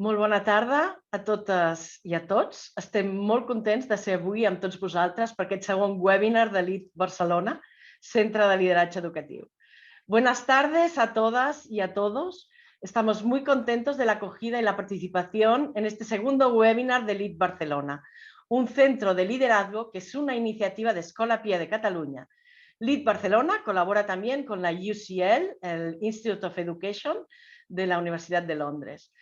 Molt bona tarda a totes i a tots. Estem molt contents de ser avui amb tots vosaltres per aquest segon webinar de LEAD Barcelona, Centre de Lideratge Educatiu. Buenas tardes a todas y a todos. Estamos muy contentos de la acogida y la participación en este segundo webinar de LEAD Barcelona, un centro de liderazgo que es una iniciativa de Escola Pia de Cataluña. LEAD Barcelona colabora también con la UCL, el Institute of Education de la Universidad de Londres.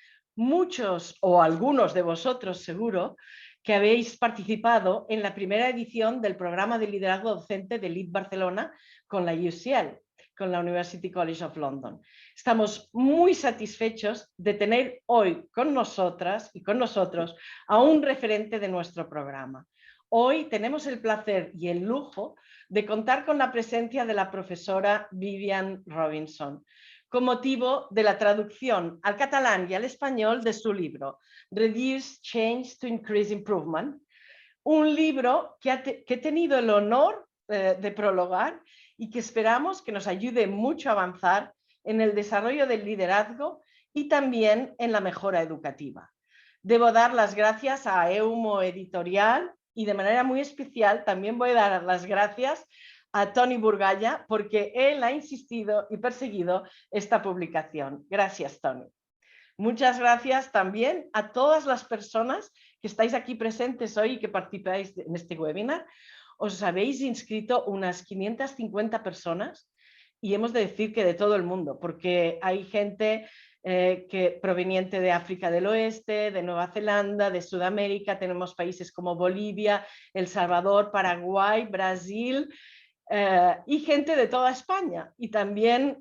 Muchos o algunos de vosotros seguro que habéis participado en la primera edición del programa de liderazgo docente de LEAD Barcelona con la UCL, con la University College of London. Estamos muy satisfechos de tener hoy con nosotras y con nosotros a un referente de nuestro programa. Hoy tenemos el placer y el lujo de contar con la presencia de la profesora Vivian Robinson, con motivo de la traducción al catalán y al español de su libro Reduce Change to Increase Improvement, un libro que he tenido el honor de prologar y que esperamos que nos ayude mucho a avanzar en el desarrollo del liderazgo y también en la mejora educativa. Debo dar las gracias a Eumo Editorial y de manera muy especial también voy a dar las gracias a Toni Burgalla porque él ha insistido y perseguido esta publicación. Gracias, Toni. Muchas gracias también a todas las personas que estáis aquí presentes hoy y que participáis en este webinar. Os habéis inscrito unas 550 personas y hemos de decir que de todo el mundo, porque hay gente proveniente de África del Oeste, de Nueva Zelanda, de Sudamérica, tenemos países como Bolivia, El Salvador, Paraguay, Brasil, y gente de toda España y también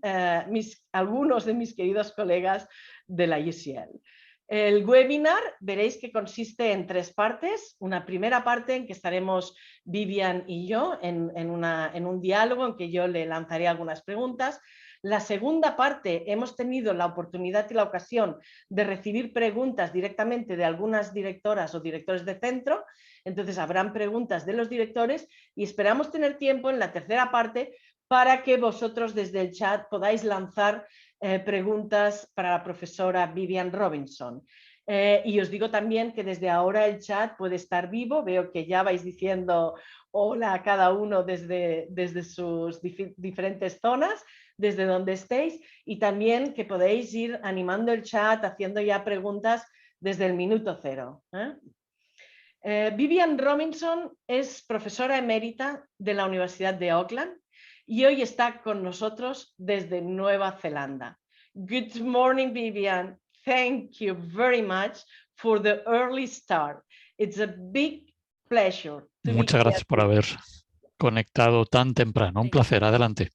algunos de mis queridos colegas de la UCL. El webinar veréis que consiste en 3 partes. Una primera parte en que estaremos Vivian y yo en un diálogo en que yo le lanzaré algunas preguntas. La segunda parte hemos tenido la oportunidad y la ocasión de recibir preguntas directamente de algunas directoras o directores de centro. Entonces habrán preguntas de los directores y esperamos tener tiempo en la tercera parte para que vosotros desde el chat podáis lanzar preguntas para la profesora Vivian Robinson. Y os digo también que desde ahora el chat puede estar vivo. Veo que ya vais diciendo hola a cada uno desde sus diferentes zonas, desde donde estéis, y también que podéis ir animando el chat, haciendo ya preguntas desde el minuto 0. Vivian Robinson es profesora emérita de la Universidad de Auckland y hoy está con nosotros desde Nueva Zelanda. Good morning, Vivian. Thank you very much for the early start. It's a big pleasure. Muchas gracias por haber conectado tan temprano. Un placer. Adelante.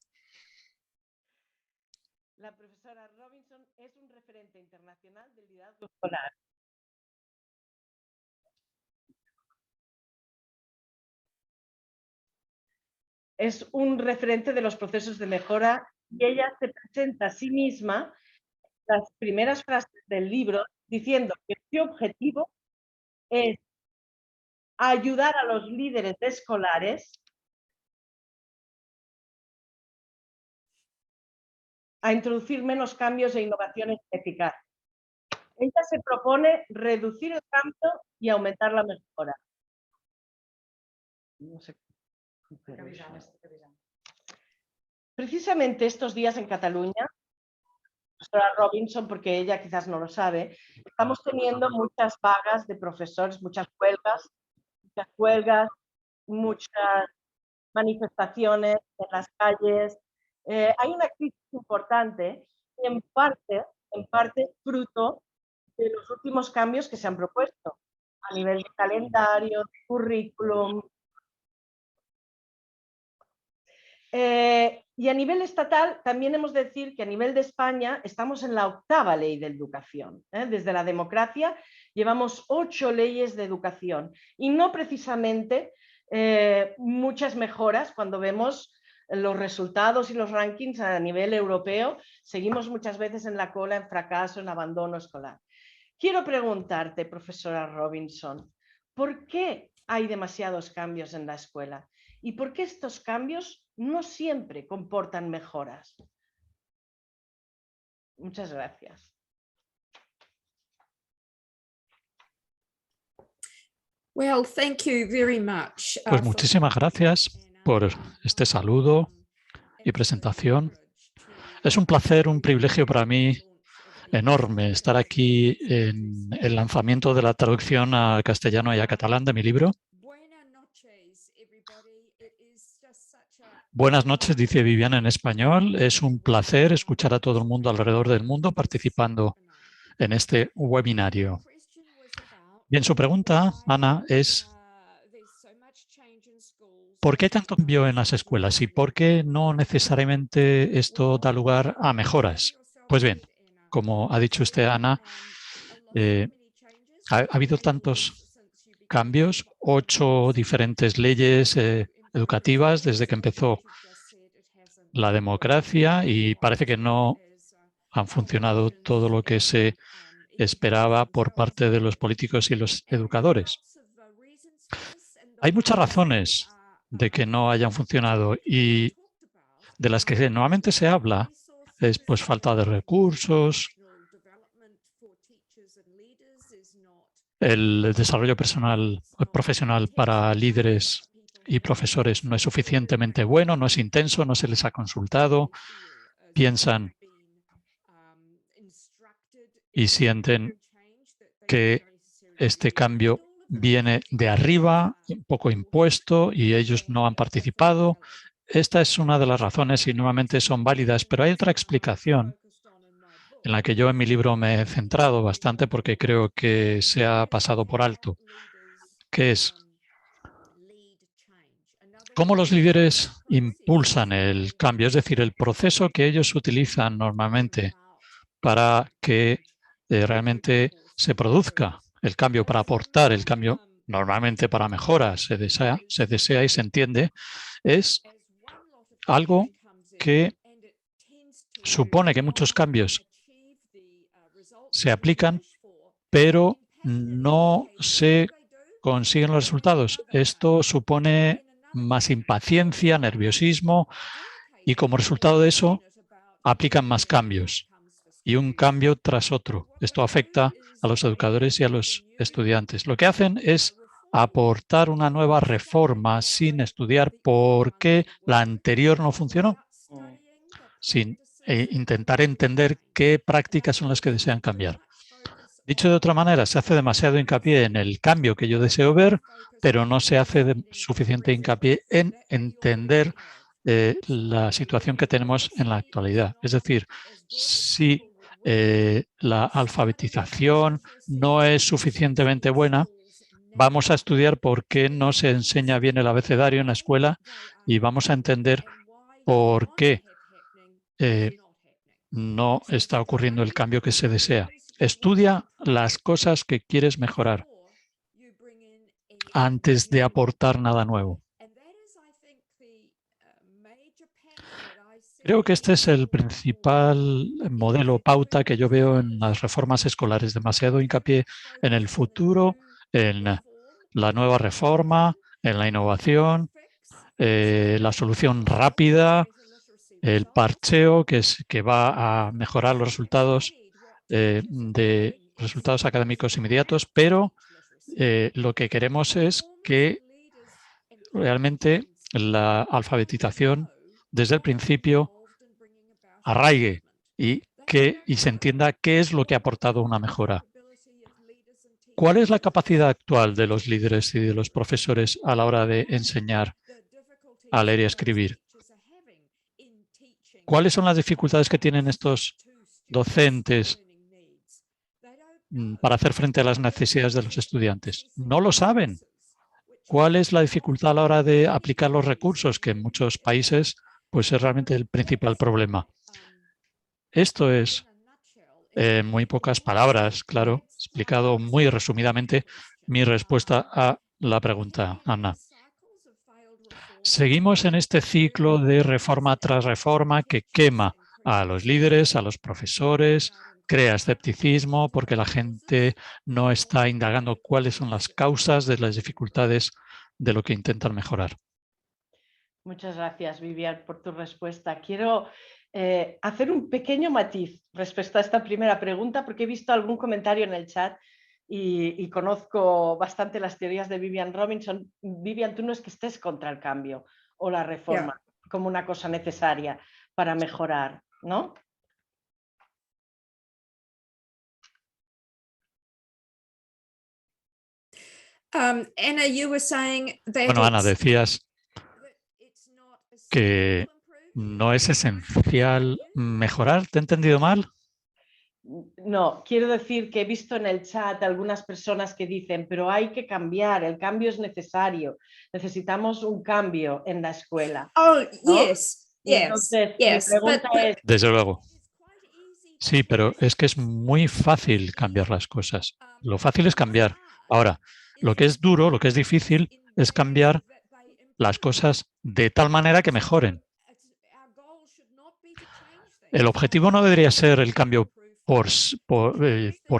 La profesora Robinson es un referente internacional del liderazgo escolar. Es un referente de los procesos de mejora y ella se presenta a sí misma en las primeras frases del libro diciendo que su objetivo es ayudar a los líderes escolares a introducir menos cambios e innovaciones eficaces. Ella se propone reducir el cambio y aumentar la mejora. No sé. Precisamente estos días en Cataluña, profesora Robinson, porque ella quizás no lo sabe, estamos teniendo muchas vagas de profesores, muchas huelgas, muchas manifestaciones en las calles. Hay una crisis importante y en parte fruto de los últimos cambios que se han propuesto a nivel de calendario, de currículum. Y a nivel estatal también hemos de decir que a nivel de España estamos en la 8ª ley de educación. Desde la democracia llevamos 8 leyes de educación y no precisamente muchas mejoras cuando vemos los resultados y los rankings a nivel europeo. Seguimos muchas veces en la cola, en fracaso, en abandono escolar. Quiero preguntarte, profesora Robinson, ¿por qué hay demasiados cambios en la escuela? ¿Y por qué estos cambios no siempre comportan mejoras? Muchas gracias. Well, thank you very much, Pues for muchísimas gracias por este saludo y presentación. Es un placer, un privilegio para mí enorme estar aquí en el lanzamiento de la traducción a castellano y a catalán de mi libro. Buenas noches, dice Viviana en español. Es un placer escuchar a todo el mundo alrededor del mundo participando en este webinario. Bien, su pregunta, Ana, es ¿por qué hay tanto cambio en las escuelas y por qué no necesariamente esto da lugar a mejoras? Pues bien, como ha dicho usted, Ana, ha habido tantos cambios, 8 diferentes leyes educativas desde que empezó la democracia y parece que no han funcionado todo lo que se esperaba por parte de los políticos y los educadores. Hay muchas razones de que no hayan funcionado y de las que normalmente se habla es pues falta de recursos, el desarrollo profesional para líderes y profesores no es suficientemente bueno, no es intenso, no se les ha consultado, piensan y sienten que este cambio viene de arriba, un poco impuesto y ellos no han participado. Esta es una de las razones y nuevamente son válidas, pero hay otra explicación en la que yo en mi libro me he centrado bastante porque creo que se ha pasado por alto, que es cómo los líderes impulsan el cambio, es decir, el proceso que ellos utilizan normalmente para que realmente se produzca el cambio, para aportar el cambio, normalmente para mejoras, se desea y se entiende, es algo que supone que muchos cambios se aplican, pero no se consiguen los resultados. Esto supone más impaciencia, nerviosismo y como resultado de eso aplican más cambios y un cambio tras otro. Esto afecta a los educadores y a los estudiantes. Lo que hacen es aportar una nueva reforma sin estudiar por qué la anterior no funcionó, sin intentar entender qué prácticas son las que desean cambiar. Dicho de otra manera, se hace demasiado hincapié en el cambio que yo deseo ver, pero no se hace suficiente hincapié en entender la situación que tenemos en la actualidad. Es decir, si la alfabetización no es suficientemente buena, vamos a estudiar por qué no se enseña bien el abecedario en la escuela y vamos a entender por qué no está ocurriendo el cambio que se desea. Estudia las cosas que quieres mejorar antes de aportar nada nuevo. Creo que este es el principal modelo, pauta que yo veo en las reformas escolares. Demasiado hincapié en el futuro, en la nueva reforma, en la innovación, la solución rápida, el parcheo que va a mejorar los resultados de resultados académicos inmediatos, pero lo que queremos es que realmente la alfabetización desde el principio arraigue y se entienda qué es lo que ha aportado una mejora. ¿Cuál es la capacidad actual de los líderes y de los profesores a la hora de enseñar a leer y a escribir? ¿Cuáles son las dificultades que tienen estos docentes para hacer frente a las necesidades de los estudiantes? No lo saben. ¿Cuál es la dificultad a la hora de aplicar los recursos? Que en muchos países pues, es realmente el principal problema. Esto es, en muy pocas palabras, claro, explicado muy resumidamente, mi respuesta a la pregunta, Ana. Seguimos en este ciclo de reforma tras reforma que quema a los líderes, a los profesores, crea escepticismo porque la gente no está indagando cuáles son las causas de las dificultades de lo que intentan mejorar. Muchas gracias, Vivian, por tu respuesta. Quiero hacer un pequeño matiz respecto a esta primera pregunta porque he visto algún comentario en el chat y conozco bastante las teorías de Vivian Robinson. Vivian, tú no es que estés contra el cambio o la reforma como una cosa necesaria para mejorar, ¿no? Anna, you were saying that Bueno, Ana, decías que no es esencial mejorar. ¿Te he entendido mal? No, quiero decir que he visto en el chat algunas personas que dicen, pero hay que cambiar, el cambio es necesario, necesitamos un cambio en la escuela. Oh, ¿no? yes, Y entonces, mi pregunta es... Desde luego. Sí, pero es que es muy fácil cambiar las cosas. Lo fácil es cambiar. Ahora, lo que es duro, lo que es difícil, es cambiar las cosas de tal manera que mejoren. El objetivo no debería ser el cambio por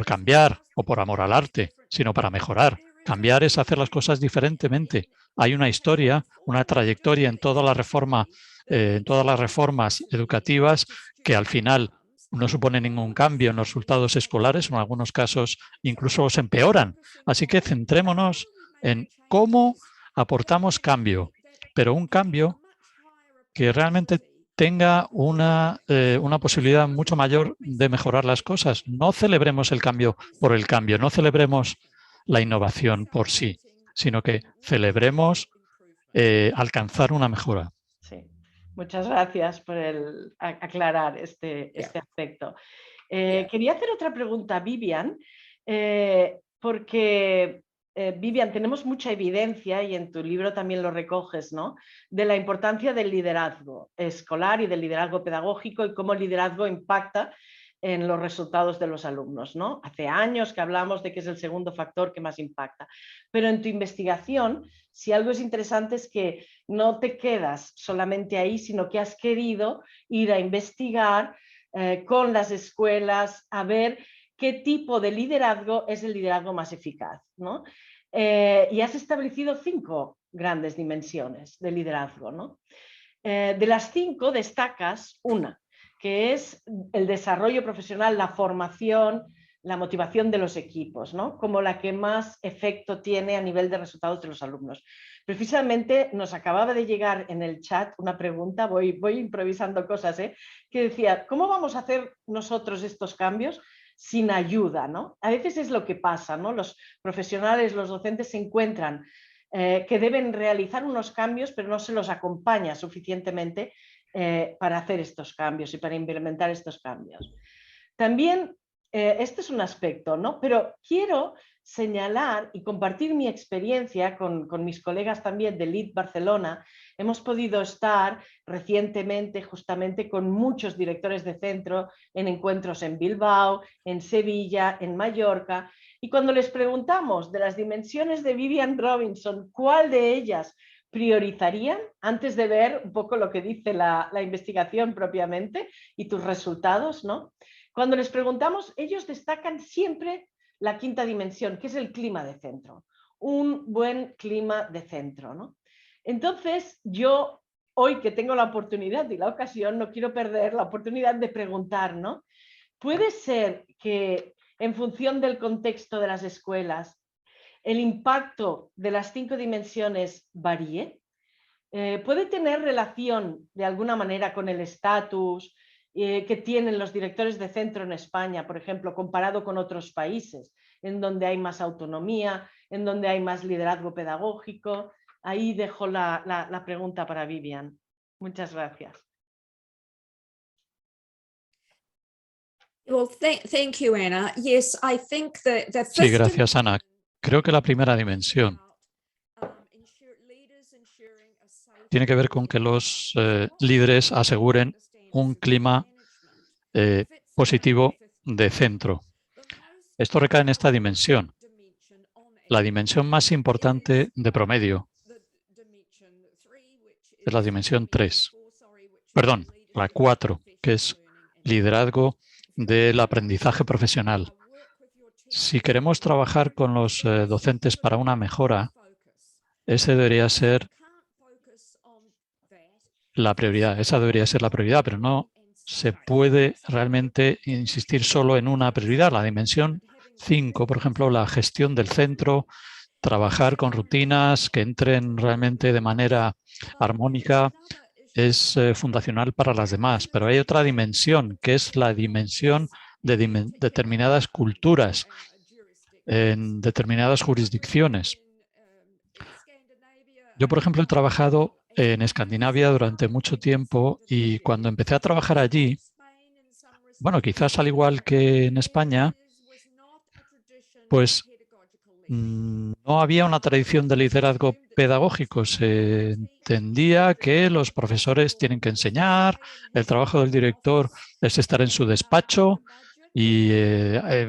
cambiar o por amor al arte, sino para mejorar. Cambiar es hacer las cosas diferentemente. Hay una historia, una trayectoria en toda la reforma, en todas las reformas educativas que al final no supone ningún cambio en los resultados escolares, en algunos casos incluso los empeoran. Así que centrémonos en cómo aportamos cambio, pero un cambio que realmente tenga una posibilidad mucho mayor de mejorar las cosas. No celebremos el cambio por el cambio, no celebremos la innovación por sí, sino que celebremos alcanzar una mejora. Sí, muchas gracias por aclarar este aspecto. Quería hacer otra pregunta a Vivian, porque Vivian, tenemos mucha evidencia, y en tu libro también lo recoges, ¿no?, de la importancia del liderazgo escolar y del liderazgo pedagógico y cómo el liderazgo impacta en los resultados de los alumnos, ¿no? Hace años que hablamos de que es el segundo factor que más impacta. Pero en tu investigación, si algo es interesante es que no te quedas solamente ahí, sino que has querido ir a investigar con las escuelas a ver qué tipo de liderazgo es el liderazgo más eficaz, ¿no? Y has establecido 5 grandes dimensiones de liderazgo, ¿no? De las 5 destacas una, que es el desarrollo profesional, la formación, la motivación de los equipos, ¿no?, como la que más efecto tiene a nivel de resultados de los alumnos. Precisamente nos acababa de llegar en el chat una pregunta, voy improvisando cosas, que decía, ¿cómo vamos a hacer nosotros estos cambios sin ayuda, ¿no? A veces es lo que pasa, ¿no? Los profesionales, los docentes se encuentran que deben realizar unos cambios, pero no se los acompaña suficientemente para hacer estos cambios y para implementar estos cambios. También, este es un aspecto, ¿no?, pero quiero señalar y compartir mi experiencia con mis colegas también de LEAD Barcelona. Hemos podido estar recientemente justamente con muchos directores de centro en encuentros en Bilbao, en Sevilla, en Mallorca, y cuando les preguntamos de las dimensiones de Vivian Robinson, ¿cuál de ellas priorizarían antes de ver un poco lo que dice la investigación propiamente y tus resultados, ¿no? Cuando les preguntamos, ellos destacan siempre la 5ª dimensión, que es el clima de centro. Un buen clima de centro, ¿no? Entonces, yo hoy que tengo la oportunidad y la ocasión, no quiero perder la oportunidad de preguntar, ¿no? ¿Puede ser que en función del contexto de las escuelas el impacto de las 5 dimensiones varíe? ¿Puede tener relación de alguna manera con el estatus que tienen los directores de centro en España, por ejemplo, comparado con otros países, en donde hay más autonomía, en donde hay más liderazgo pedagógico? Ahí dejo la pregunta para Vivian. Muchas gracias. Well, thank you, Anna. Yes, I think the Sí, gracias, Ana. Creo que la primera dimensión tiene que ver con que los líderes aseguren un clima positivo de centro. Esto recae en esta dimensión, la dimensión más importante de promedio. Es la dimensión 3. Perdón, la 4, que es liderazgo del aprendizaje profesional. Si queremos trabajar con los docentes para una mejora, ese debería ser la prioridad. Esa debería ser la prioridad, pero no se puede realmente insistir solo en una prioridad. La dimensión 5, por ejemplo, la gestión del centro, trabajar con rutinas que entren realmente de manera armónica es fundacional para las demás. Pero hay otra dimensión, que es la dimensión de determinadas culturas en determinadas jurisdicciones. Yo, por ejemplo, he trabajado en Escandinavia durante mucho tiempo y cuando empecé a trabajar allí, bueno, quizás al igual que en España, pues no había una tradición de liderazgo pedagógico. Se entendía que los profesores tienen que enseñar, el trabajo del director es estar en su despacho y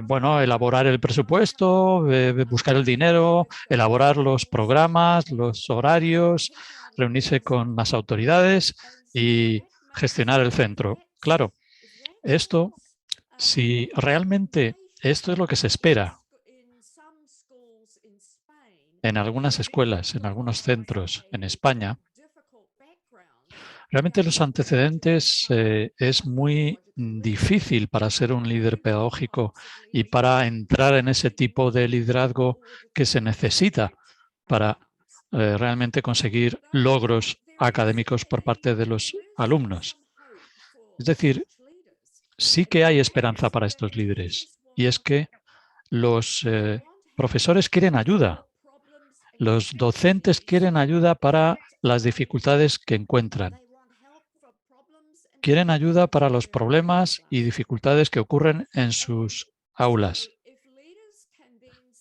bueno, elaborar el presupuesto, buscar el dinero, elaborar los programas, los horarios, reunirse con las autoridades y gestionar el centro. Claro, esto, si realmente esto es lo que se espera en algunas escuelas, en algunos centros en España, realmente los antecedentes es muy difícil para ser un líder pedagógico y para entrar en ese tipo de liderazgo que se necesita para realmente conseguir logros académicos por parte de los alumnos. Es decir, sí que hay esperanza para estos líderes y es que los profesores quieren ayuda. Los docentes quieren ayuda para las dificultades que encuentran. Quieren ayuda para los problemas y dificultades que ocurren en sus aulas.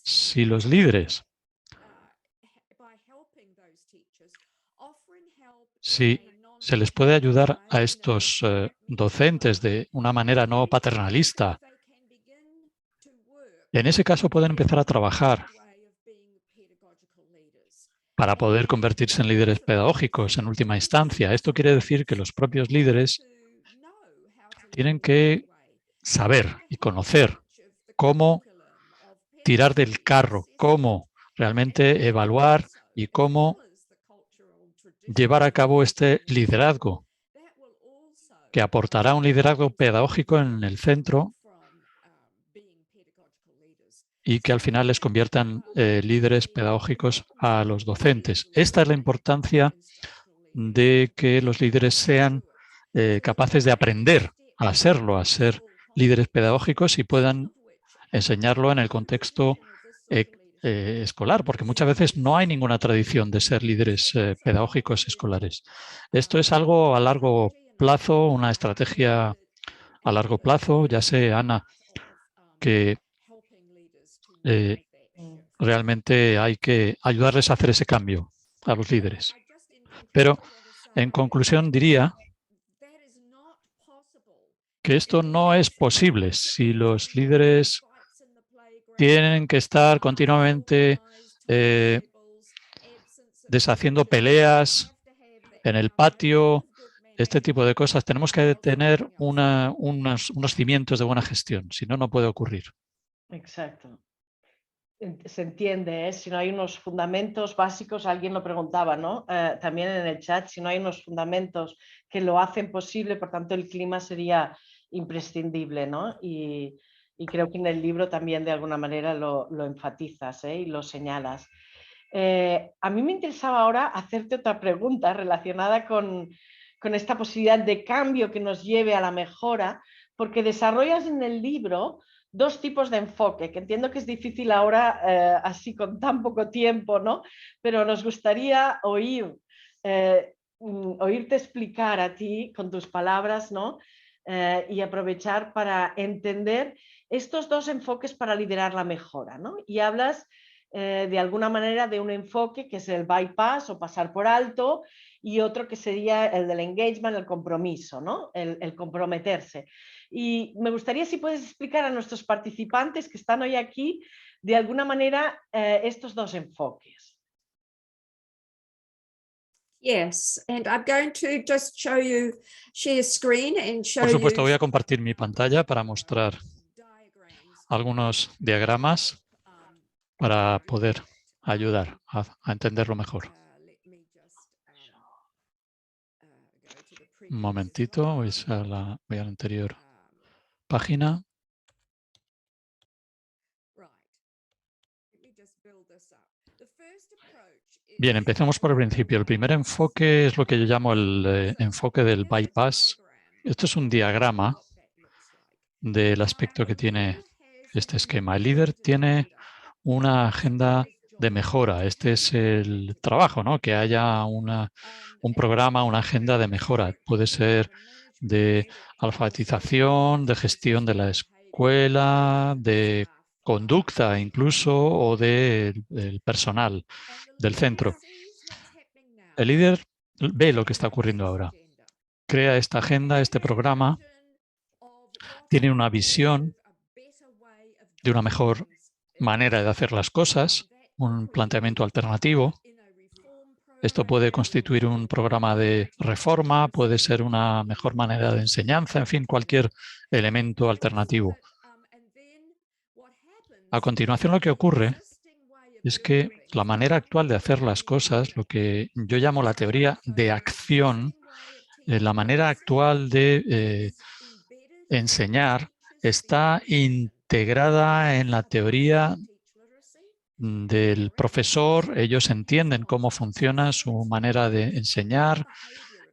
Si los líderes, si se les puede ayudar a estos docentes de una manera no paternalista, en ese caso pueden empezar a trabajar para poder convertirse en líderes pedagógicos en última instancia. Esto quiere decir que los propios líderes tienen que saber y conocer cómo tirar del carro, cómo realmente evaluar y cómo llevar a cabo este liderazgo, que aportará un liderazgo pedagógico en el centro y que al final les conviertan líderes pedagógicos a los docentes. Esta es la importancia de que los líderes sean capaces de aprender a serlo, a ser líderes pedagógicos y puedan enseñarlo en el contexto escolar, porque muchas veces no hay ninguna tradición de ser líderes pedagógicos escolares. Esto es algo a largo plazo, una estrategia a largo plazo. Ya sé, Ana, que realmente hay que ayudarles a hacer ese cambio a los líderes. Pero, en conclusión, diría que esto no es posible si los líderes tienen que estar continuamente deshaciendo peleas en el patio, este tipo de cosas. Tenemos que tener unos cimientos de buena gestión, si no, no puede ocurrir. Exacto. Se entiende, ¿eh? Si no hay unos fundamentos básicos, alguien lo preguntaba, ¿no? También en el chat, si no hay unos fundamentos que lo hacen posible, por tanto el clima sería imprescindible, ¿no? Y creo que en el libro también de alguna manera lo enfatizas, ¿eh? Y lo señalas. A mí me interesaba ahora hacerte otra pregunta relacionada con esta posibilidad de cambio que nos lleve a la mejora, porque desarrollas en el libro dos tipos de enfoque, que entiendo que es difícil ahora, así con tan poco tiempo, ¿no? Pero nos gustaría oírte explicar a ti con tus palabras, ¿no? Y aprovechar para entender estos dos enfoques para liderar la mejora, ¿no? Y hablas de alguna manera de un enfoque que es el bypass o pasar por alto y otro que sería el del engagement, el compromiso, ¿no? El comprometerse. Y me gustaría si puedes explicar a nuestros participantes que están hoy aquí de alguna manera estos dos enfoques. Yes, and I'm going to just show you, share screen and show Por supuesto, you voy a compartir mi pantalla para mostrar algunos diagramas para poder ayudar a entenderlo mejor. Un momentito, voy a la anterior página. Bien, empecemos por el principio. El primer enfoque es lo que yo llamo el enfoque del bypass. Esto es un diagrama del aspecto que tiene este esquema. El líder tiene una agenda de mejora. Este es el trabajo, ¿no? Que haya un programa, una agenda de mejora. Puede ser de alfabetización, de gestión de la escuela, de conducta incluso, o del personal del centro. El líder ve lo que está ocurriendo ahora. Crea esta agenda, este programa, tiene una visión de una mejor manera de hacer las cosas, un planteamiento alternativo. Esto puede constituir un programa de reforma, puede ser una mejor manera de enseñanza, en fin, cualquier elemento alternativo. A continuación, lo que ocurre es que la manera actual de hacer las cosas, lo que yo llamo la teoría de acción, la manera actual de enseñar, está integrada en la teoría del profesor. Ellos entienden cómo funciona su manera de enseñar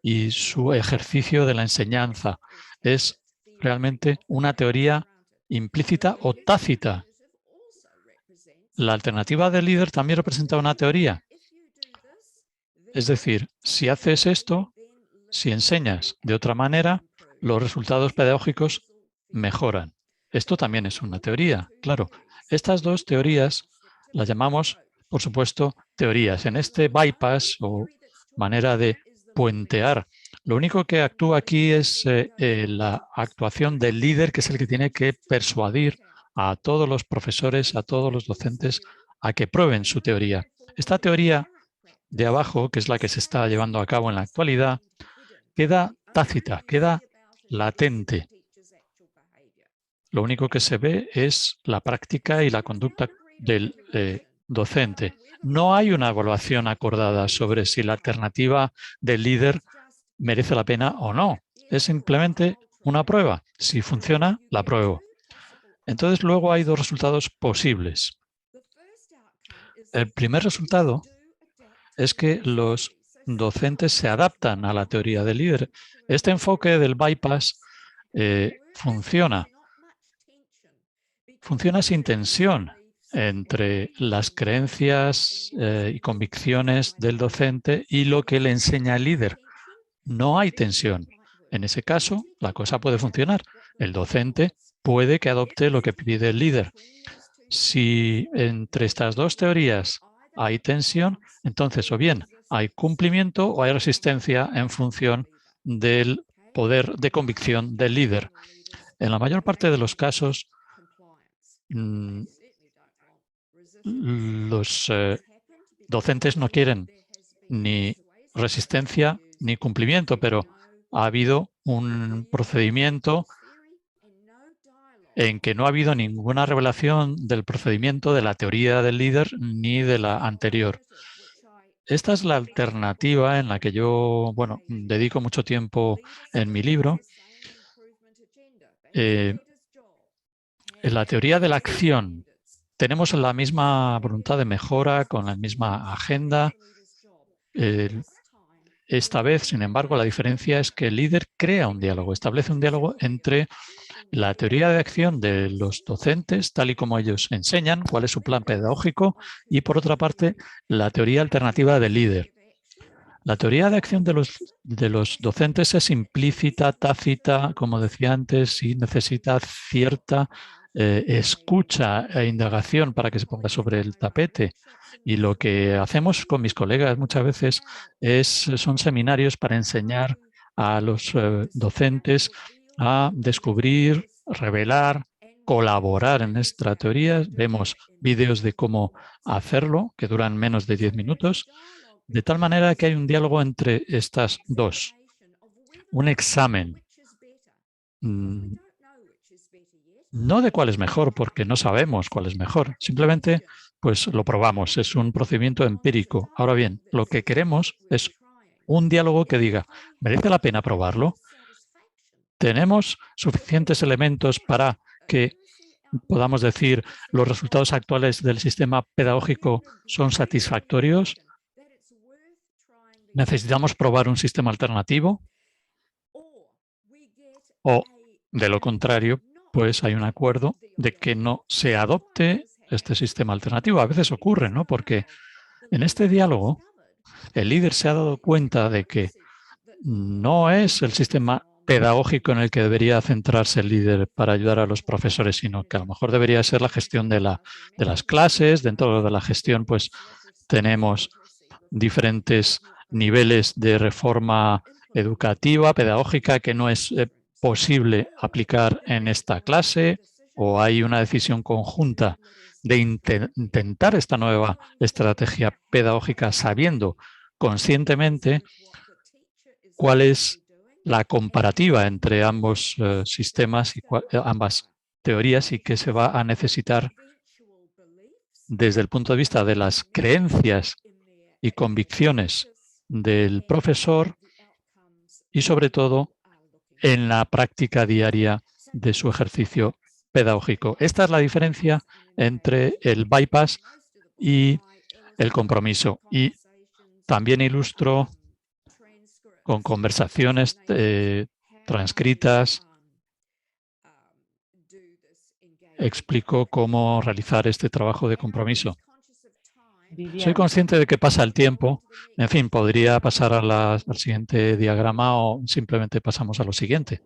y su ejercicio de la enseñanza. Es realmente una teoría implícita o tácita. La alternativa del líder también representa una teoría. Es decir, si haces esto, si enseñas de otra manera, los resultados pedagógicos mejoran. Esto también es una teoría, claro. Estas dos teorías las llamamos, por supuesto, teorías. En este bypass o manera de puentear, lo único que actúa aquí es la actuación del líder, que es el que tiene que persuadir a todos los profesores, a todos los docentes, a que prueben su teoría. Esta teoría de abajo, que es la que se está llevando a cabo en la actualidad, queda tácita, queda latente. Lo único que se ve es la práctica y la conducta del docente. No hay una evaluación acordada sobre si la alternativa del líder merece la pena o no. Es simplemente una prueba. Si funciona, la pruebo. Entonces, luego hay dos resultados posibles. El primer resultado es que los docentes se adaptan a la teoría del líder. Este enfoque del bypass funciona sin tensión entre las creencias y convicciones del docente y lo que le enseña el líder. No hay tensión. En ese caso, la cosa puede funcionar. El docente puede que adopte lo que pide el líder. Si entre estas dos teorías hay tensión, entonces o bien hay cumplimiento o hay resistencia en función del poder de convicción del líder. En la mayor parte de los casos, los docentes no quieren ni resistencia ni cumplimiento, pero ha habido un procedimiento en que no ha habido ninguna revelación del procedimiento de la teoría del líder ni de la anterior. Esta es la alternativa en la que yo, dedico mucho tiempo en mi libro. En la teoría de la acción tenemos la misma voluntad de mejora con la misma agenda. Esta vez, sin embargo, la diferencia es que el líder crea un diálogo, establece un diálogo entre la teoría de acción de los docentes, tal y como ellos enseñan, cuál es su plan pedagógico, y por otra parte, la teoría alternativa del líder. La teoría de acción de los docentes es implícita, tácita, como decía antes, y necesita cierta escucha e indagación para que se ponga sobre el tapete. Y lo que hacemos con mis colegas muchas veces son seminarios para enseñar a los docentes a descubrir, revelar, colaborar en nuestra teoría. Vemos vídeos de cómo hacerlo, que duran menos de 10 minutos, de tal manera que hay un diálogo entre estas dos. Un examen. No de cuál es mejor, porque no sabemos cuál es mejor. Simplemente, pues lo probamos. Es un procedimiento empírico. Ahora bien, lo que queremos es un diálogo que diga, ¿merece la pena probarlo? ¿Tenemos suficientes elementos para que podamos decir los resultados actuales del sistema pedagógico son satisfactorios, necesitamos probar un sistema alternativo, o de lo contrario, pues hay un acuerdo de que no se adopte este sistema alternativo. A veces ocurre, ¿no? Porque en este diálogo el líder se ha dado cuenta de que no es el sistema pedagógico en el que debería centrarse el líder para ayudar a los profesores, sino que a lo mejor debería ser la gestión de las clases. Dentro de la gestión, pues tenemos diferentes niveles de reforma educativa, pedagógica, que no es posible aplicar en esta clase, o hay una decisión conjunta de intentar esta nueva estrategia pedagógica sabiendo conscientemente cuál es la comparativa entre ambos sistemas y ambas teorías, y qué se va a necesitar desde el punto de vista de las creencias y convicciones del profesor y, sobre todo, en la práctica diaria de su ejercicio pedagógico. Esta es la diferencia entre el bypass y el compromiso. Y también ilustro con conversaciones transcritas, explico cómo realizar este trabajo de compromiso. Soy consciente de que pasa el tiempo. En fin, podría pasar al siguiente diagrama o simplemente pasamos a lo siguiente.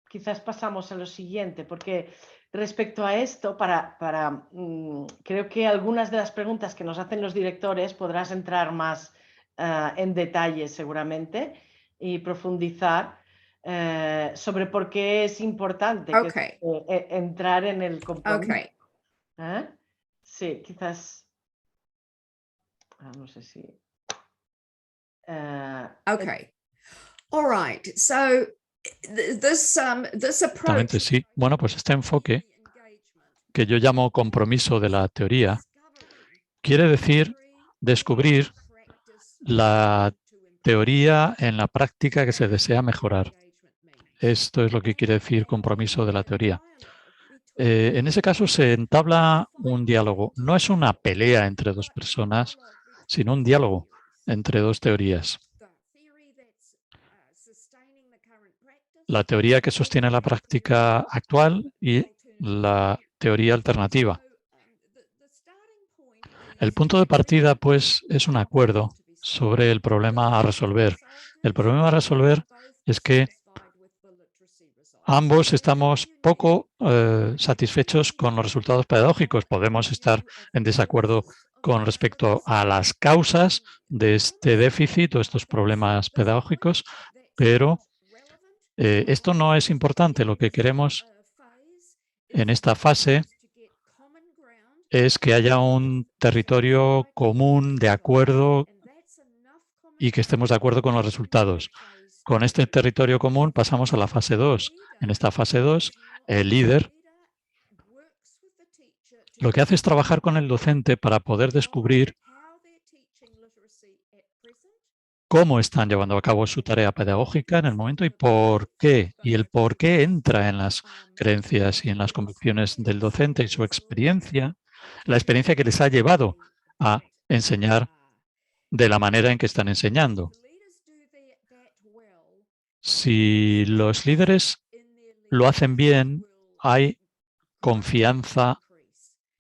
Quizás pasamos a lo siguiente, porque respecto a esto, creo que algunas de las preguntas que nos hacen los directores podrás entrar más en detalle seguramente y profundizar sobre por qué es importante entrar en el compromiso. Sí, quizás... no sé si... All right. So this approach... Sí. Bueno, pues este enfoque que yo llamo compromiso de la teoría quiere decir descubrir la teoría en la práctica que se desea mejorar. Esto es lo que quiere decir compromiso de la teoría. En ese caso se entabla un diálogo. No es una pelea entre dos personas, sino un diálogo entre dos teorías. La teoría que sostiene la práctica actual y la teoría alternativa. El punto de partida, pues, es un acuerdo sobre el problema a resolver. El problema a resolver es que ambos estamos poco satisfechos con los resultados pedagógicos. Podemos estar en desacuerdo con respecto a las causas de este déficit o estos problemas pedagógicos, pero esto no es importante. Lo que queremos en esta fase es que haya un territorio común de acuerdo y que estemos de acuerdo con los resultados. Con este territorio común pasamos a la fase 2. En esta fase 2, el líder lo que hace es trabajar con el docente para poder descubrir cómo están llevando a cabo su tarea pedagógica en el momento y por qué. Y el por qué entra en las creencias y en las convicciones del docente y su experiencia, la experiencia que les ha llevado a enseñar de la manera en que están enseñando. Si los líderes lo hacen bien, hay confianza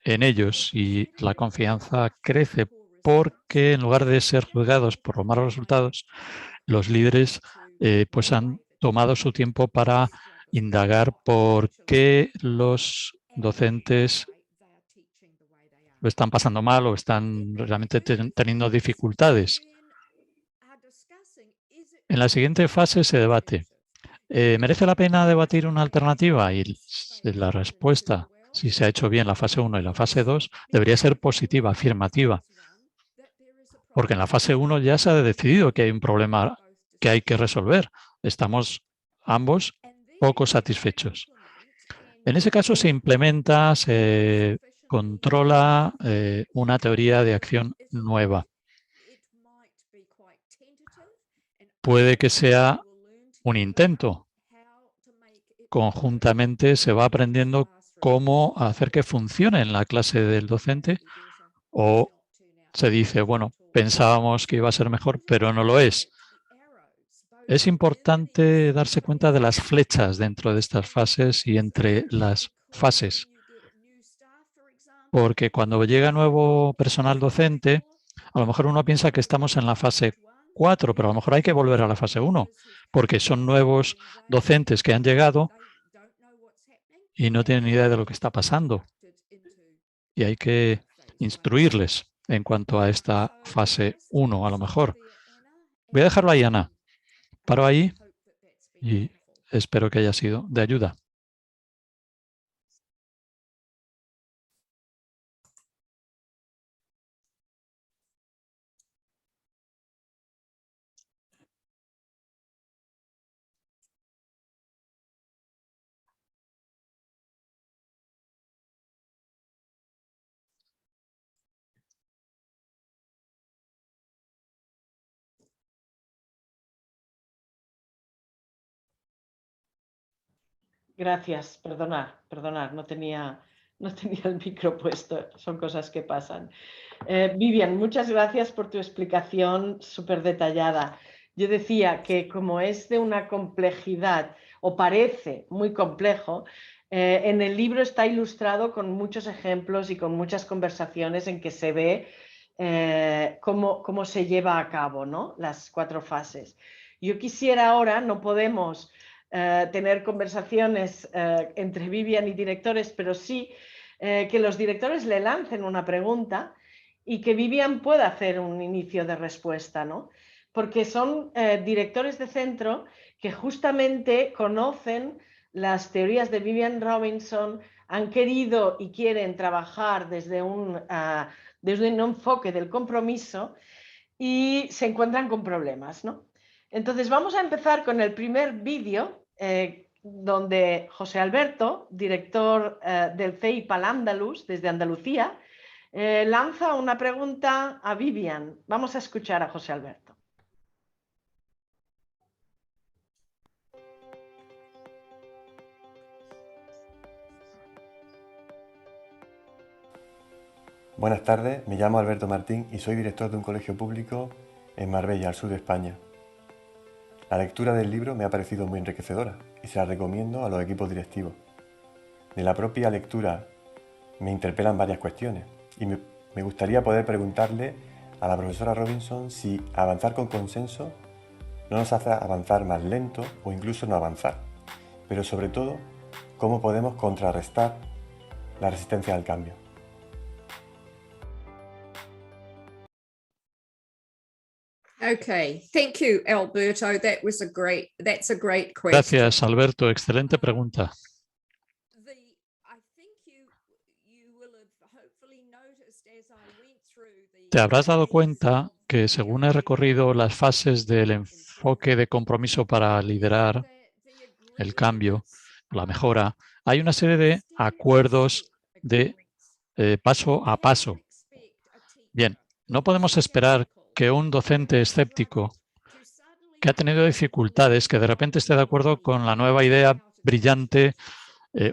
en ellos y la confianza crece porque en lugar de ser juzgados por los malos resultados, los líderes pues han tomado su tiempo para indagar por qué los docentes lo están pasando mal o están realmente teniendo dificultades. En la siguiente fase se debate. ¿Merece la pena debatir una alternativa? Y la respuesta, si se ha hecho bien la fase 1 y la fase 2, debería ser positiva, afirmativa. Porque en la fase 1 ya se ha decidido que hay un problema que hay que resolver. Estamos ambos poco satisfechos. En ese caso se implementa, se controla una teoría de acción nueva. Puede que sea un intento. Conjuntamente se va aprendiendo cómo hacer que funcione en la clase del docente, o se dice, bueno, pensábamos que iba a ser mejor, pero no lo es. Es importante darse cuenta de las flechas dentro de estas fases y entre las fases, porque cuando llega nuevo personal docente, a lo mejor uno piensa que estamos en la fase 4, pero a lo mejor hay que volver a la fase 1, porque son nuevos docentes que han llegado y no tienen ni idea de lo que está pasando. Y hay que instruirles en cuanto a esta fase 1, a lo mejor. Voy a dejarlo ahí, Ana. Paro ahí y espero que haya sido de ayuda. Gracias, perdonar, no tenía el micro puesto, son cosas que pasan. Vivian, muchas gracias por tu explicación súper detallada. Yo decía que como es de una complejidad, o parece muy complejo, en el libro está ilustrado con muchos ejemplos y con muchas conversaciones en que se ve cómo se lleva a cabo, ¿no? Las 4 fases. Yo quisiera ahora, no podemos tener conversaciones entre Vivian y directores, pero sí que los directores le lancen una pregunta y que Vivian pueda hacer un inicio de respuesta, ¿no? Porque son directores de centro que justamente conocen las teorías de Vivian Robinson, han querido y quieren trabajar desde un enfoque del compromiso y se encuentran con problemas, ¿no? Entonces vamos a empezar con el primer vídeo donde José Alberto, director del CEIP Al-Ándalus desde Andalucía, lanza una pregunta a Vivian. Vamos a escuchar a José Alberto. Buenas tardes, me llamo Alberto Martín y soy director de un colegio público en Marbella, al sur de España. La lectura del libro me ha parecido muy enriquecedora y se la recomiendo a los equipos directivos. De la propia lectura me interpelan varias cuestiones y me gustaría poder preguntarle a la profesora Robinson si avanzar con consenso no nos hace avanzar más lento o incluso no avanzar, pero sobre todo, cómo podemos contrarrestar la resistencia al cambio. Okay, thank you, Alberto. That's a great question. Gracias, Alberto. Excelente pregunta. Te habrás dado cuenta que según he recorrido las fases del enfoque de compromiso para liderar el cambio, la mejora, hay una serie de acuerdos de paso a paso. Bien, no podemos esperar que un docente escéptico que ha tenido dificultades, que de repente esté de acuerdo con la nueva idea brillante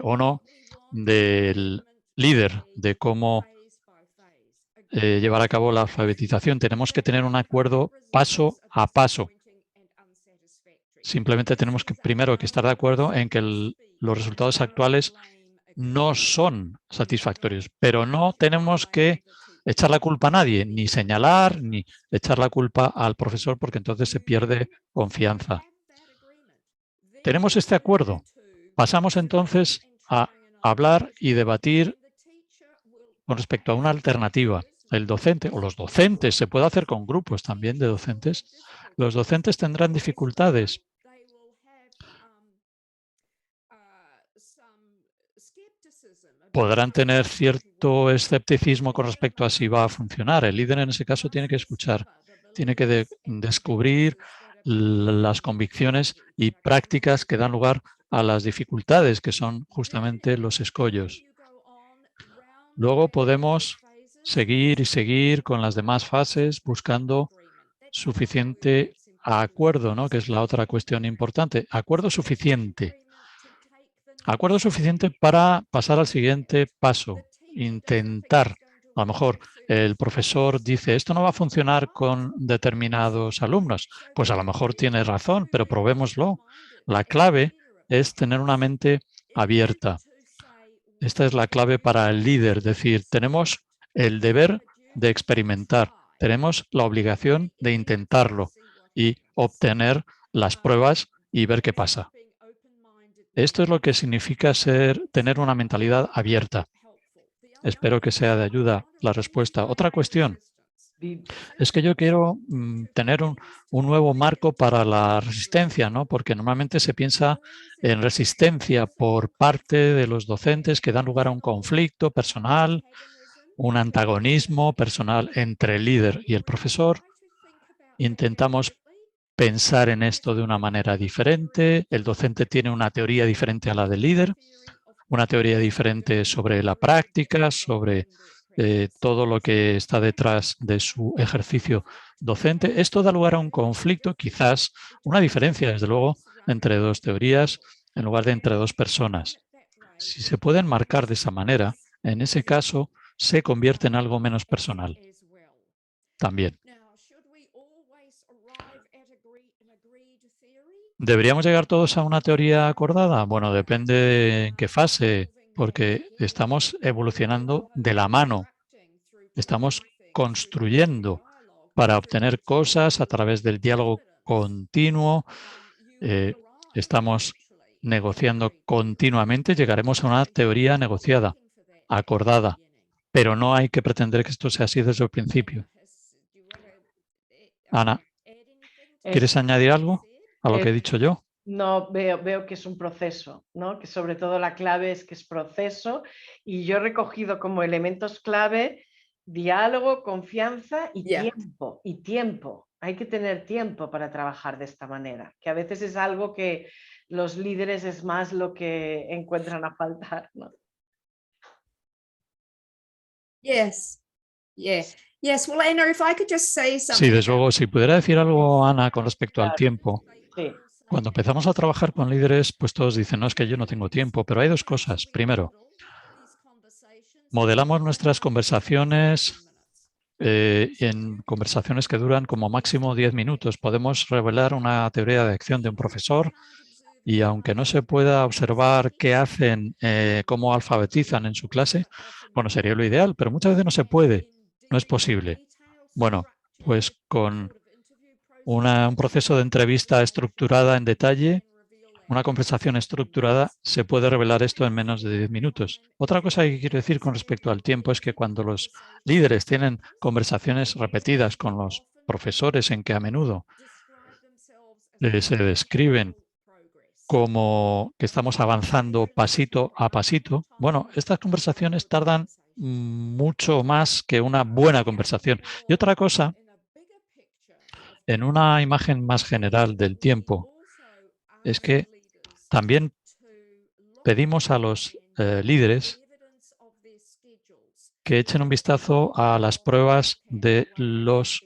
o no del líder, de cómo llevar a cabo la alfabetización. Tenemos que tener un acuerdo paso a paso. Simplemente tenemos que primero que estar de acuerdo en que los resultados actuales no son satisfactorios, pero no tenemos que echar la culpa a nadie, ni señalar, ni echar la culpa al profesor, porque entonces se pierde confianza. Tenemos este acuerdo. Pasamos entonces a hablar y debatir con respecto a una alternativa. El docente o los docentes, se puede hacer con grupos también de docentes, los docentes tendrán dificultades. Podrán tener cierto escepticismo con respecto a si va a funcionar. El líder en ese caso tiene que escuchar, tiene que descubrir las convicciones y prácticas que dan lugar a las dificultades, que son justamente los escollos. Luego podemos seguir y seguir con las demás fases buscando suficiente acuerdo, ¿no? Que es la otra cuestión importante. Acuerdo suficiente. Acuerdo suficiente para pasar al siguiente paso, intentar. A lo mejor el profesor dice, esto no va a funcionar con determinados alumnos. Pues a lo mejor tiene razón, pero probémoslo. La clave es tener una mente abierta. Esta es la clave para el líder, es decir, tenemos el deber de experimentar, tenemos la obligación de intentarlo y obtener las pruebas y ver qué pasa. Esto es lo que significa tener una mentalidad abierta. Espero que sea de ayuda la respuesta. Otra cuestión es que yo quiero tener un nuevo marco para la resistencia, ¿no? Porque normalmente se piensa en resistencia por parte de los docentes que dan lugar a un conflicto personal, un antagonismo personal entre el líder y el profesor. Intentamos pensar en esto de una manera diferente. El docente tiene una teoría diferente a la del líder, una teoría diferente sobre la práctica, sobre todo lo que está detrás de su ejercicio docente. Esto da lugar a un conflicto, quizás una diferencia, desde luego, entre dos teorías en lugar de entre dos personas. Si se pueden marcar de esa manera, en ese caso se convierte en algo menos personal también. ¿Deberíamos llegar todos a una teoría acordada? Bueno, depende de en qué fase, porque estamos evolucionando de la mano. Estamos construyendo para obtener cosas a través del diálogo continuo. Estamos negociando continuamente. Llegaremos a una teoría negociada, acordada, pero no hay que pretender que esto sea así desde el principio. Ana, ¿quieres añadir algo a lo que he dicho yo? No, veo que es un proceso, ¿no? Que sobre todo la clave es que es proceso, y yo he recogido como elementos clave diálogo, confianza y tiempo. Y tiempo. Hay que tener tiempo para trabajar de esta manera, que a veces es algo que los líderes es más lo que encuentran a faltar, ¿no? Yes. Yeah. Yes. Well, Anna, if I could just say something. Sí, desde luego, si pudiera decir algo, Ana, con respecto al Claro. tiempo. Sí. Cuando empezamos a trabajar con líderes, pues todos dicen, no, es que yo no tengo tiempo, pero hay dos cosas. Primero, modelamos nuestras conversaciones en conversaciones que duran como máximo 10 minutos. Podemos revelar una teoría de acción de un profesor y aunque no se pueda observar qué hacen, cómo alfabetizan en su clase, bueno, sería lo ideal, pero muchas veces no se puede, no es posible. Bueno, pues con un proceso de entrevista estructurada en detalle, una conversación estructurada, se puede revelar esto en menos de 10 minutos. Otra cosa que quiero decir con respecto al tiempo es que cuando los líderes tienen conversaciones repetidas con los profesores en que a menudo se describen como que estamos avanzando pasito a pasito, bueno, estas conversaciones tardan mucho más que una buena conversación. Y otra cosa, en una imagen más general del tiempo, es que también pedimos a los líderes que echen un vistazo a las pruebas de los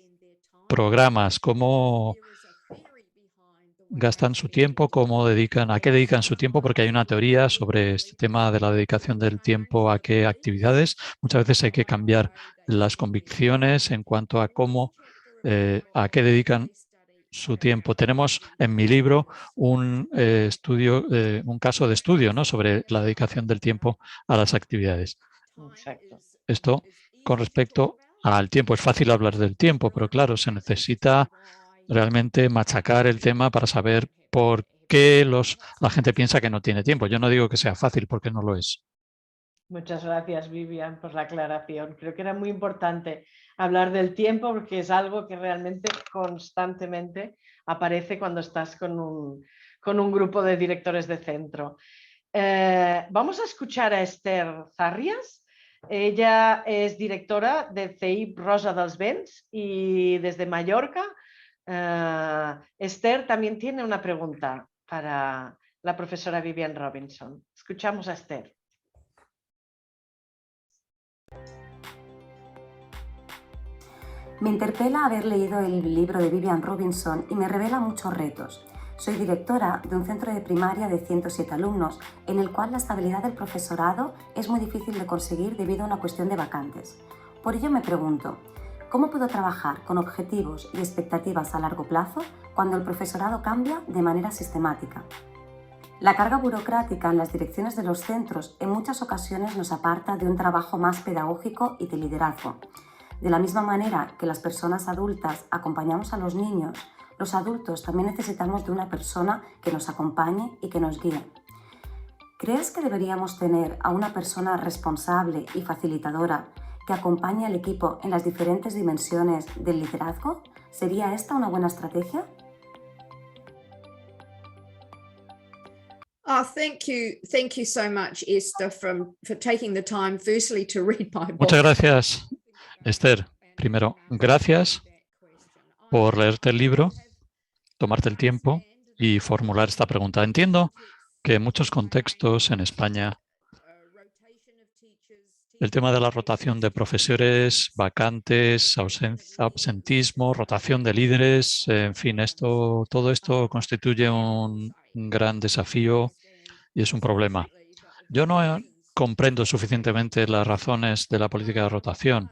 programas, cómo gastan su tiempo, a qué dedican su tiempo, porque hay una teoría sobre este tema de la dedicación del tiempo a qué actividades. Muchas veces hay que cambiar las convicciones en cuanto a a qué dedican su tiempo. Tenemos en mi libro un caso de estudio, ¿no?, sobre la dedicación del tiempo a las actividades. Exacto. Esto con respecto al tiempo. Es fácil hablar del tiempo, pero claro, se necesita realmente machacar el tema para saber por qué la gente piensa que no tiene tiempo. Yo no digo que sea fácil, porque no lo es. Muchas gracias, Vivian, por la aclaración. Creo que era muy importante hablar del tiempo, porque es algo que realmente constantemente aparece cuando estás con un grupo de directores de centro. Vamos a escuchar a Esther Zarrias. Ella es directora de CEIP Rosa dels Vents y desde Mallorca. Esther también tiene una pregunta para la profesora Vivian Robinson. Escuchamos a Esther. Me interpela haber leído el libro de Vivian Robinson y me revela muchos retos. Soy directora de un centro de primaria de 107 alumnos, en el cual la estabilidad del profesorado es muy difícil de conseguir debido a una cuestión de vacantes. Por ello me pregunto, ¿cómo puedo trabajar con objetivos y expectativas a largo plazo cuando el profesorado cambia de manera sistemática? La carga burocrática en las direcciones de los centros en muchas ocasiones nos aparta de un trabajo más pedagógico y de liderazgo. De la misma manera que las personas adultas acompañamos a los niños, los adultos también necesitamos de una persona que nos acompañe y que nos guíe. ¿Crees que deberíamos tener a una persona responsable y facilitadora que acompañe al equipo en las diferentes dimensiones del liderazgo? ¿Sería esta una buena estrategia? Oh, thank you so much, Esther, for taking the time, firstly, to read my book. Muchas gracias, Esther. Primero, gracias por leerte el libro, tomarte el tiempo y formular esta pregunta. Entiendo que en muchos contextos en España el tema de la rotación de profesores, vacantes, absentismo, rotación de líderes, en fin, todo esto constituye un gran desafío y es un problema. Yo no comprendo suficientemente las razones de la política de rotación,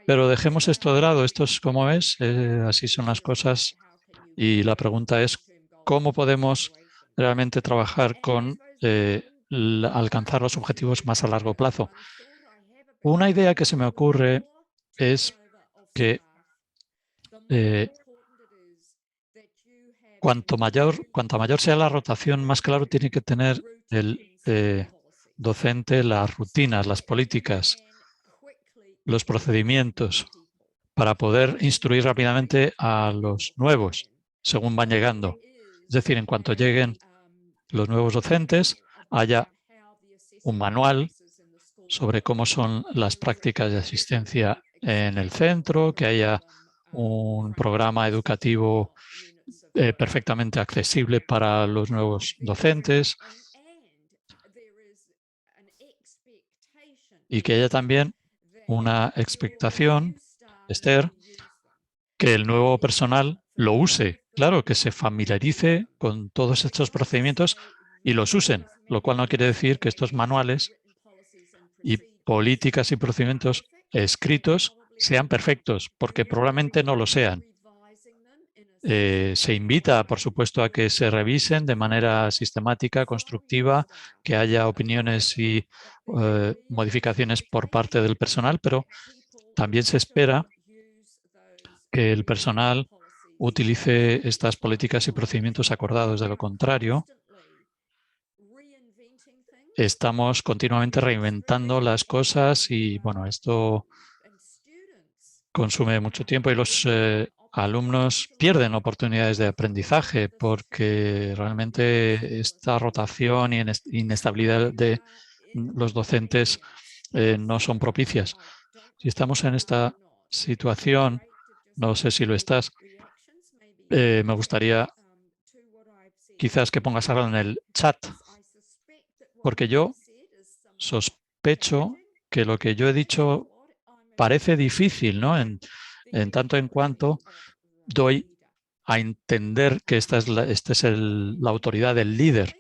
pero dejemos esto de lado. Esto es como es, así son las cosas y la pregunta es ¿cómo podemos realmente trabajar con alcanzar los objetivos más a largo plazo? Una idea que se me ocurre es que cuanto mayor sea la rotación, más claro tiene que tener el docente las rutinas, las políticas, los procedimientos para poder instruir rápidamente a los nuevos según van llegando. Es decir, en cuanto lleguen los nuevos docentes, haya un manual sobre cómo son las prácticas de asistencia en el centro, que haya un programa educativo perfectamente accesible para los nuevos docentes y que haya también una expectación, Esther, que el nuevo personal lo use. Claro, que se familiarice con todos estos procedimientos y los usen, lo cual no quiere decir que estos manuales y políticas y procedimientos escritos sean perfectos, porque probablemente no lo sean. Se invita, por supuesto, a que se revisen de manera sistemática, constructiva, que haya opiniones y modificaciones por parte del personal, pero también se espera que el personal utilice estas políticas y procedimientos acordados. De lo contrario, estamos continuamente reinventando las cosas y, bueno, esto consume mucho tiempo y los alumnos pierden oportunidades de aprendizaje porque realmente esta rotación y inestabilidad de los docentes no son propicias. Si estamos en esta situación, no sé si lo estás, me gustaría quizás que pongas algo en el chat, porque yo sospecho que lo que yo he dicho parece difícil, ¿no? En tanto en cuanto doy a entender que esta es la autoridad del líder.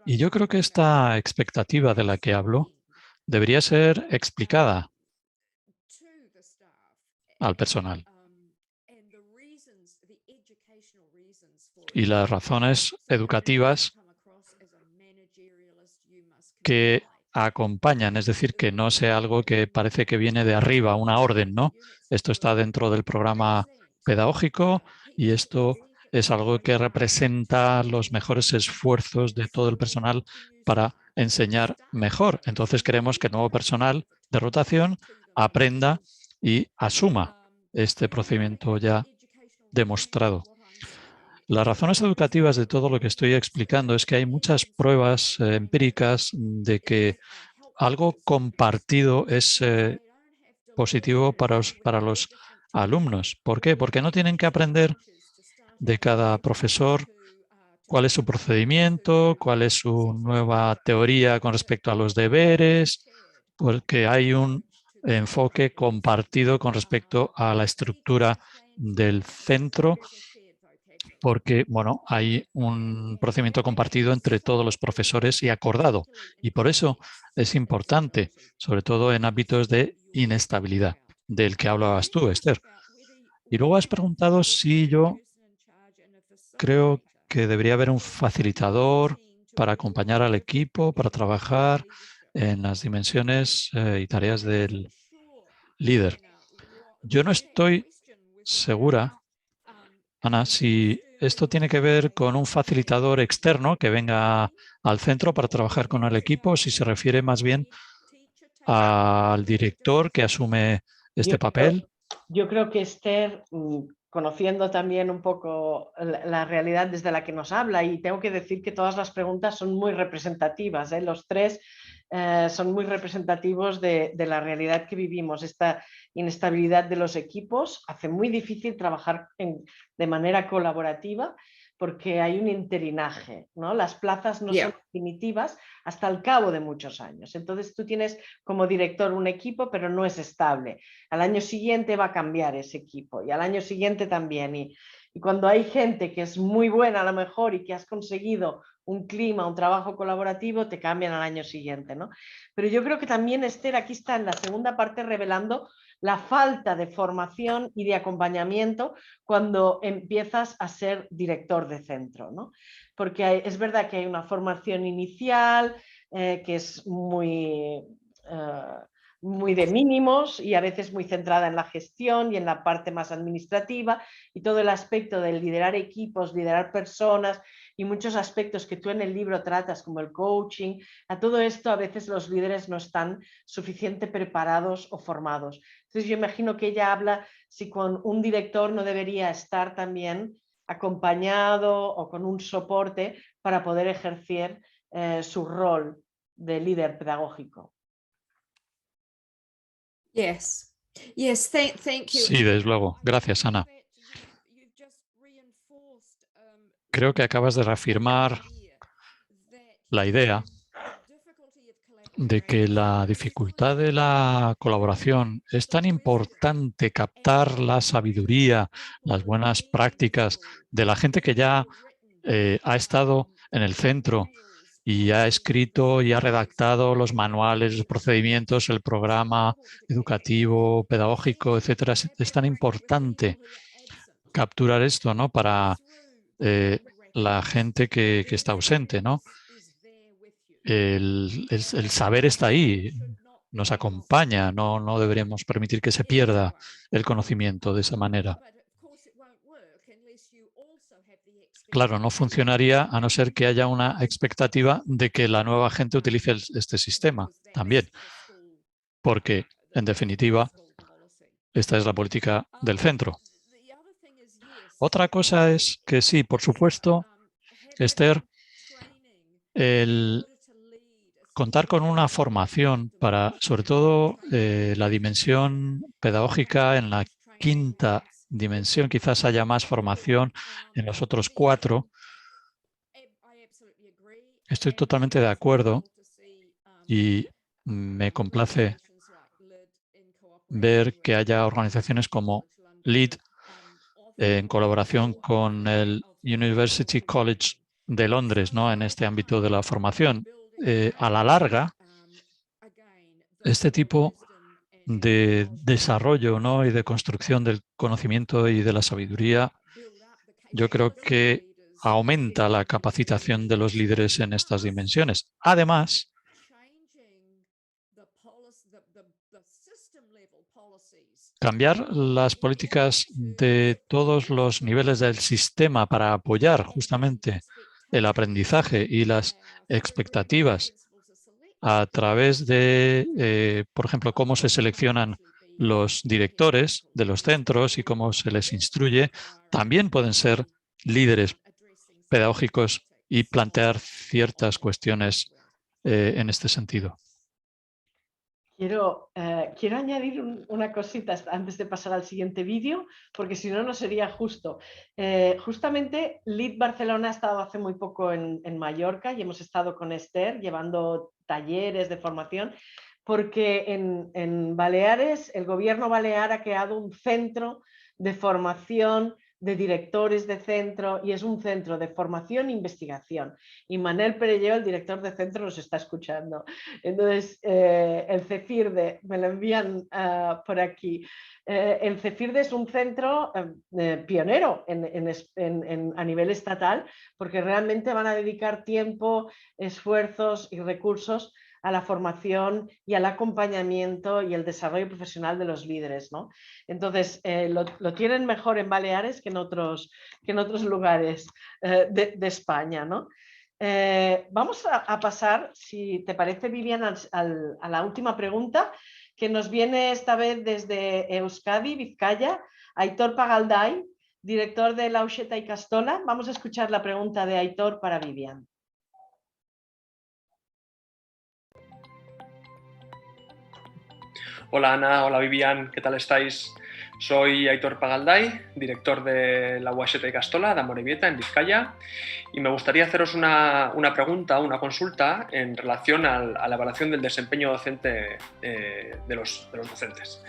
Y yo creo que esta expectativa de la que hablo debería ser explicada al personal. Y las razones educativas que acompañan, es decir, que no sea algo que parece que viene de arriba, una orden, ¿no? Esto está dentro del programa pedagógico y esto es algo que representa los mejores esfuerzos de todo el personal para enseñar mejor. Entonces queremos que el nuevo personal de rotación aprenda y asuma este procedimiento ya demostrado. Las razones educativas de todo lo que estoy explicando es que hay muchas pruebas empíricas de que algo compartido es positivo para los alumnos. ¿Por qué? Porque no tienen que aprender de cada profesor cuál es su procedimiento, cuál es su nueva teoría con respecto a los deberes, porque hay un enfoque compartido con respecto a la estructura del centro porque, bueno, hay un procedimiento compartido entre todos los profesores y acordado. Y por eso es importante, sobre todo en ámbitos de inestabilidad, del que hablabas tú, Esther. Y luego has preguntado si yo creo que debería haber un facilitador para acompañar al equipo, para trabajar en las dimensiones y tareas del líder. Yo no estoy segura, Ana, si esto tiene que ver con un facilitador externo que venga al centro para trabajar con el equipo, si se refiere más bien al director que asume este papel. Yo creo que Esther, conociendo también un poco la realidad desde la que nos habla, y tengo que decir que todas las preguntas son muy representativas, ¿eh? Los tres son muy representativos de la realidad que vivimos. Esta inestabilidad de los equipos hace muy difícil trabajar de manera colaborativa porque hay un interinaje, ¿no? Las plazas no son definitivas hasta el cabo de muchos años. Entonces tú tienes como director un equipo, pero no es estable. Al año siguiente va a cambiar ese equipo y al año siguiente también. Y cuando hay gente que es muy buena a lo mejor y que has conseguido un clima, un trabajo colaborativo, te cambian al año siguiente, ¿no? Pero yo creo que también Esther aquí está en la segunda parte revelando la falta de formación y de acompañamiento cuando empiezas a ser director de centro, ¿no? Porque es verdad que hay una formación inicial que es muy de mínimos y a veces muy centrada en la gestión y en la parte más administrativa, y todo el aspecto de liderar equipos, liderar personas y muchos aspectos que tú en el libro tratas como el coaching, a todo esto a veces los líderes no están suficientemente preparados o formados. Entonces yo imagino que ella habla si con un director no debería estar también acompañado o con un soporte para poder ejercer su rol de líder pedagógico. Yes. Yes, thank you. Sí, desde luego. Gracias, Ana. Creo que acabas de reafirmar la idea de que la dificultad de la colaboración es tan importante captar la sabiduría, las buenas prácticas de la gente que ya ha estado en el centro y ha escrito y ha redactado los manuales, los procedimientos, el programa educativo, pedagógico, etcétera. Es tan importante capturar esto, ¿no? Para la gente que está ausente, ¿no? El saber está ahí, nos acompaña, no deberíamos permitir que se pierda el conocimiento de esa manera. Claro, no funcionaría a no ser que haya una expectativa de que la nueva gente utilice este sistema también, porque, en definitiva, esta es la política del centro. Otra cosa es que sí, por supuesto, Esther, el contar con una formación para, sobre todo, la dimensión pedagógica en la quinta dimensión, quizás haya más formación en los otros 4. Estoy totalmente de acuerdo y me complace ver que haya organizaciones como LEAD en colaboración con el University College de Londres, ¿no? En este ámbito de la formación. A la larga, este tipo de desarrollo, ¿no? Y de construcción del conocimiento y de la sabiduría, yo creo que aumenta la capacitación de los líderes en estas dimensiones. Además, cambiar las políticas de todos los niveles del sistema para apoyar justamente el aprendizaje y las expectativas a través de, por ejemplo, cómo se seleccionan los directores de los centros y cómo se les instruye, también pueden ser líderes pedagógicos y plantear ciertas cuestiones en este sentido. Quiero añadir una cosita antes de pasar al siguiente vídeo, porque si no, no sería justo. Justamente LEAD Barcelona ha estado hace muy poco en Mallorca y hemos estado con Esther llevando talleres de formación, porque en Baleares el gobierno balear ha creado un centro de formación de directores de centro y es un centro de formación e investigación. Y Manel Perelló, el director de centro, nos está escuchando. Entonces, el CEFIRDE, me lo envían por aquí. El CEFIRDE es un centro pionero a nivel estatal porque realmente van a dedicar tiempo, esfuerzos y recursos a la formación y al acompañamiento y el desarrollo profesional de los líderes, ¿no? Entonces, lo tienen mejor en Baleares que en otros lugares de España, ¿no? Vamos a pasar, si te parece, Vivian, a la última pregunta, que nos viene esta vez desde Euskadi, Vizcaya, Aitor Pagalday, director de la Uxeta y Castola. Vamos a escuchar la pregunta de Aitor para Vivian. Hola Ana, hola Vivian, ¿qué tal estáis? Soy Aitor Pagalday, director de la Uxeta y Castola de Amorebieta, en Vizcaya, y me gustaría haceros una pregunta, una consulta en relación a la evaluación del desempeño docente de los docentes.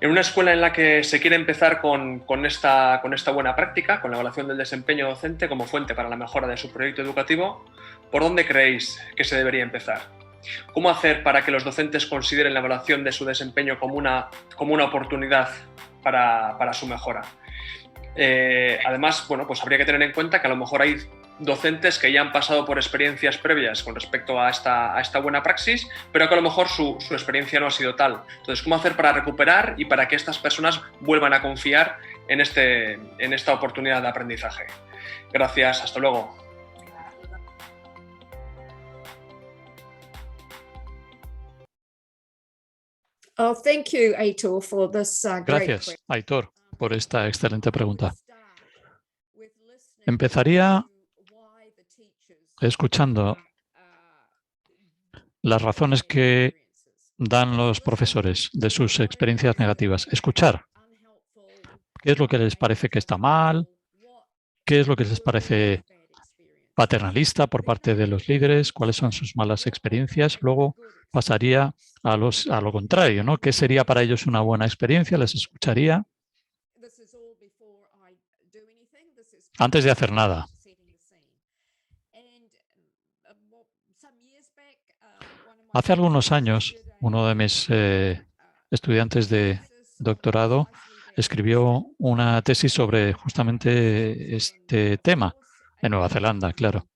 En una escuela en la que se quiere empezar con esta buena práctica, con la evaluación del desempeño docente como fuente para la mejora de su proyecto educativo, ¿por dónde creéis que se debería empezar? ¿Cómo hacer para que los docentes consideren la evaluación de su desempeño como una oportunidad para su mejora? Además, bueno, pues habría que tener en cuenta que a lo mejor hay docentes que ya han pasado por experiencias previas con respecto a esta buena praxis, pero que a lo mejor su experiencia no ha sido tal. Entonces, ¿cómo hacer para recuperar y para que estas personas vuelvan a confiar en esta oportunidad de aprendizaje? Gracias, hasta luego. Oh, thank you, Aitor, for this great Gracias, question. Aitor, por esta excelente pregunta. Empezaría escuchando las razones que dan los profesores de sus experiencias negativas. Escuchar qué es lo que les parece que está mal, qué es lo que les parece paternalista por parte de los líderes, cuáles son sus malas experiencias. Luego pasaría a lo contrario, ¿no? ¿Qué sería para ellos una buena experiencia? Les escucharía antes de hacer nada. Hace algunos años, uno de mis estudiantes de doctorado escribió una tesis sobre justamente este tema, en Nueva Zelanda, claro.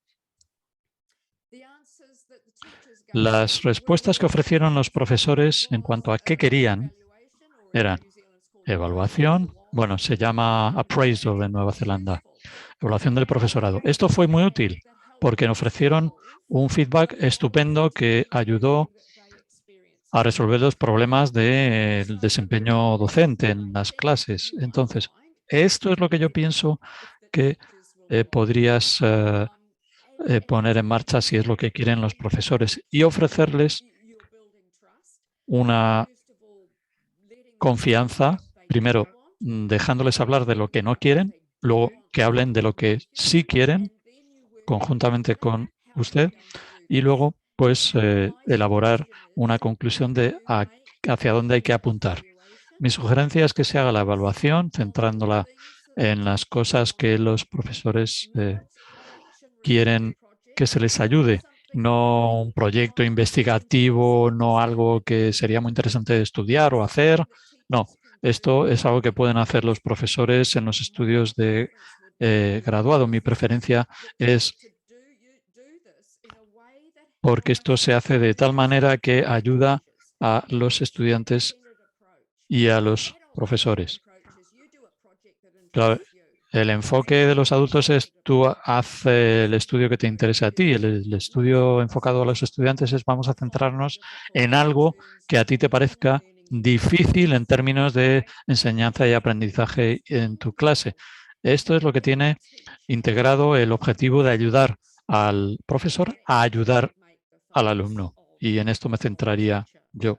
Las respuestas que ofrecieron los profesores en cuanto a qué querían eran evaluación, bueno, se llama appraisal en Nueva Zelanda, evaluación del profesorado. Esto fue muy útil porque nos ofrecieron un feedback estupendo que ayudó a resolver los problemas del desempeño docente en las clases. Entonces, esto es lo que yo pienso que podrías poner en marcha si es lo que quieren los profesores y ofrecerles una confianza, primero dejándoles hablar de lo que no quieren, luego que hablen de lo que sí quieren conjuntamente con usted y luego pues elaborar una conclusión de hacia dónde hay que apuntar. Mi sugerencia es que se haga la evaluación centrándola en las cosas que los profesores quieren que se les ayude, no un proyecto investigativo, no algo que sería muy interesante estudiar o hacer. No, esto es algo que pueden hacer los profesores en los estudios de graduado. Mi preferencia es porque esto se hace de tal manera que ayuda a los estudiantes y a los profesores. Claro, el enfoque de los adultos es tú haz el estudio que te interese a ti. El estudio enfocado a los estudiantes es vamos a centrarnos en algo que a ti te parezca difícil en términos de enseñanza y aprendizaje en tu clase. Esto es lo que tiene integrado el objetivo de ayudar al profesor a ayudar al alumno. Y en esto me centraría yo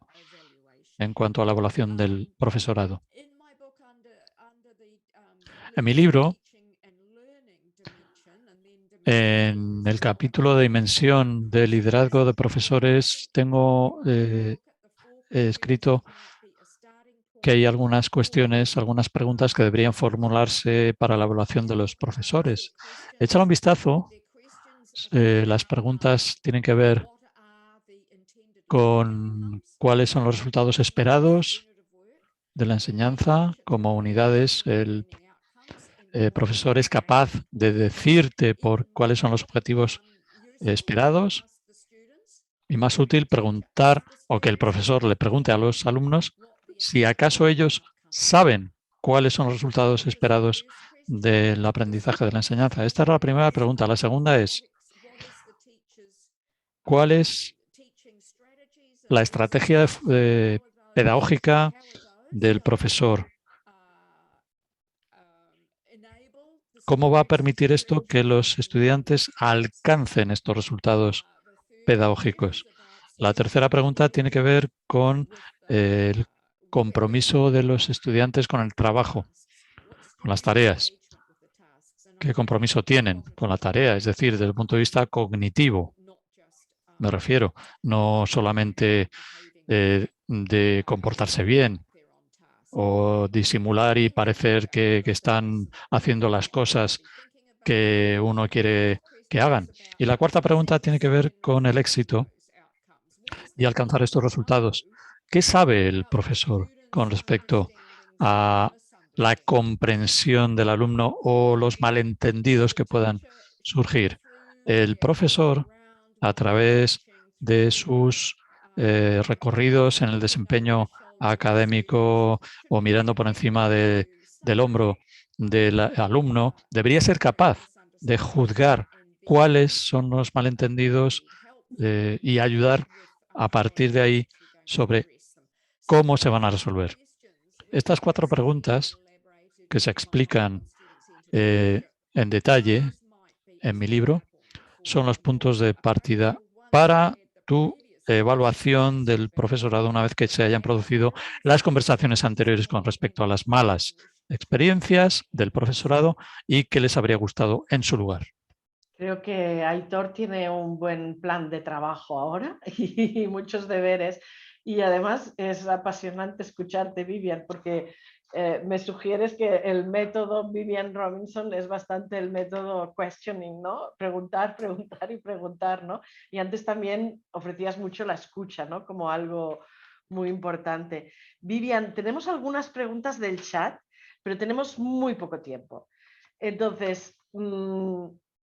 en cuanto a la evaluación del profesorado. En mi libro, en el capítulo de dimensión de liderazgo de profesores, tengo escrito que hay algunas cuestiones, algunas preguntas que deberían formularse para la evaluación de los profesores. Échale un vistazo. Las preguntas tienen que ver con cuáles son los resultados esperados de la enseñanza como unidades. El profesor es capaz de decirte por cuáles son los objetivos esperados, y más útil preguntar, o que el profesor le pregunte a los alumnos si acaso ellos saben cuáles son los resultados esperados del aprendizaje de la enseñanza. Esta es la primera pregunta. La segunda es, ¿cuál es la estrategia pedagógica del profesor? ¿Cómo va a permitir esto que los estudiantes alcancen estos resultados pedagógicos? La tercera pregunta tiene que ver con el compromiso de los estudiantes con el trabajo, con las tareas. ¿Qué compromiso tienen con la tarea? Es decir, desde el punto de vista cognitivo, me refiero, no solamente de comportarse bien o disimular y parecer que están haciendo las cosas que uno quiere que hagan. Y la cuarta pregunta tiene que ver con el éxito y alcanzar estos resultados. ¿Qué sabe el profesor con respecto a la comprensión del alumno o los malentendidos que puedan surgir? El profesor, a través de sus recorridos en el desempeño académico o mirando por encima del hombro del alumno, debería ser capaz de juzgar cuáles son los malentendidos y ayudar a partir de ahí sobre cómo se van a resolver. Estas cuatro preguntas que se explican en detalle en mi libro son los puntos de partida para tu evaluación del profesorado una vez que se hayan producido las conversaciones anteriores con respecto a las malas experiencias del profesorado y qué les habría gustado en su lugar. Creo que Aitor tiene un buen plan de trabajo ahora y muchos deberes. Y además es apasionante escucharte, Vivian, porque me sugieres que el método Vivian Robinson es bastante el método questioning, ¿no? Preguntar, preguntar y preguntar, ¿no? Y antes también ofrecías mucho la escucha, ¿no? Como algo muy importante. Vivian, tenemos algunas preguntas del chat, pero tenemos muy poco tiempo. Entonces,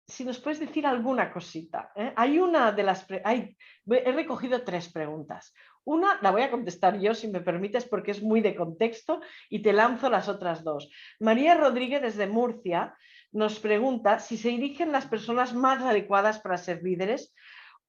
si nos puedes decir alguna cosita. Hay una de las... he recogido 3 preguntas. Una la voy a contestar yo, si me permites, porque es muy de contexto y te lanzo las otras 2. María Rodríguez, desde Murcia, nos pregunta si se dirigen las personas más adecuadas para ser líderes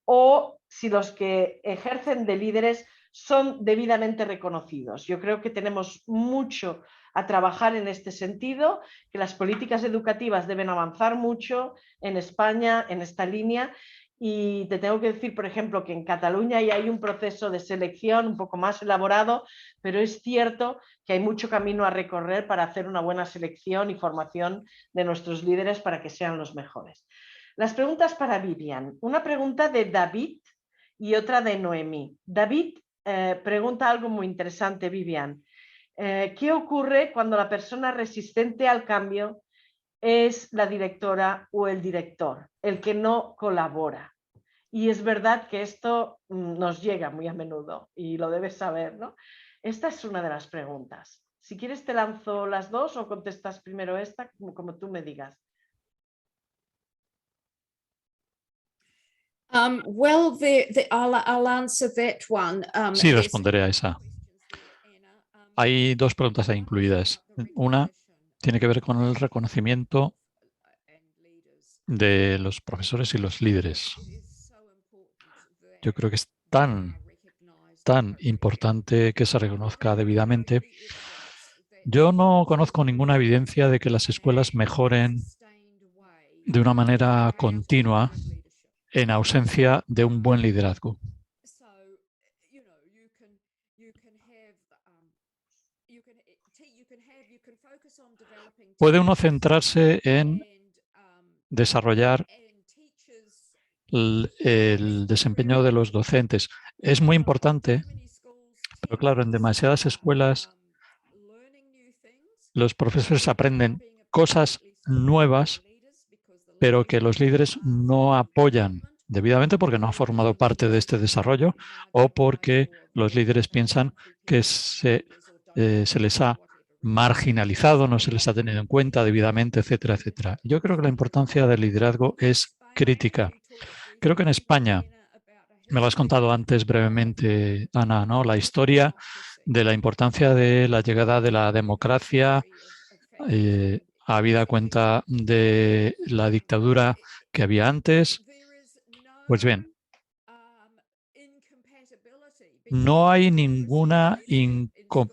o si los que ejercen de líderes son debidamente reconocidos. Yo creo que tenemos mucho a trabajar en este sentido, que las políticas educativas deben avanzar mucho en España en esta línea. Y te tengo que decir, por ejemplo, que en Cataluña ya hay un proceso de selección un poco más elaborado, pero es cierto que hay mucho camino a recorrer para hacer una buena selección y formación de nuestros líderes para que sean los mejores. Las preguntas para Vivian. Una pregunta de David y otra de Noemí. David pregunta algo muy interesante, Vivian. ¿Qué ocurre cuando la persona resistente al cambio es la directora o el director, el que no colabora? Y es verdad que esto nos llega muy a menudo y lo debes saber, ¿no? Esta es una de las preguntas. Si quieres te lanzo las 2 o contestas primero esta, como tú me digas. Well, I'll answer that one. Sí, responderé a esa. Hay 2 preguntas ahí incluidas. Una tiene que ver con el reconocimiento de los profesores y los líderes. Yo creo que es tan importante que se reconozca debidamente. Yo no conozco ninguna evidencia de que las escuelas mejoren de una manera continua en ausencia de un buen liderazgo. Puede uno centrarse en desarrollar el desempeño de los docentes. Es muy importante, pero claro, en demasiadas escuelas los profesores aprenden cosas nuevas, pero que los líderes no apoyan debidamente porque no han formado parte de este desarrollo o porque los líderes piensan que se les ha marginalizado, no se les ha tenido en cuenta debidamente, etcétera, etcétera. Yo creo que la importancia del liderazgo es crítica. Creo que en España, me lo has contado antes brevemente, Ana, ¿no? La historia de la importancia de la llegada de la democracia, habida cuenta de la dictadura que había antes. Pues bien, no hay ninguna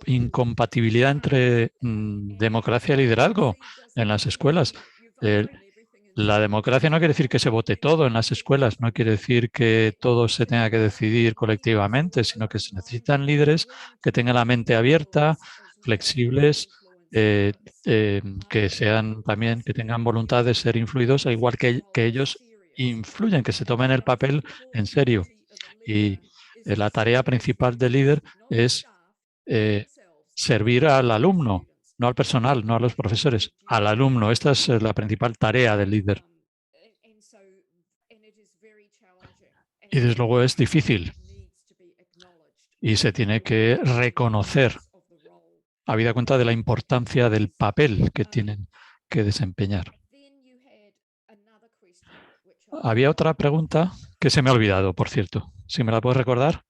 incompatibilidad entre democracia y liderazgo en las escuelas. La democracia no quiere decir que se vote todo en las escuelas, no quiere decir que todo se tenga que decidir colectivamente, sino que se necesitan líderes que tengan la mente abierta, flexibles, que sean también, que tengan voluntad de ser influidos, al igual que ellos influyen, que se tomen el papel en serio. Y la tarea principal del líder es servir al alumno, no al personal, no a los profesores, al alumno. Esta es la principal tarea del líder. Y desde luego es difícil y se tiene que reconocer, habida cuenta de la importancia del papel que tienen que desempeñar. Había otra pregunta que se me ha olvidado, por cierto. ¿Si me la puedes recordar?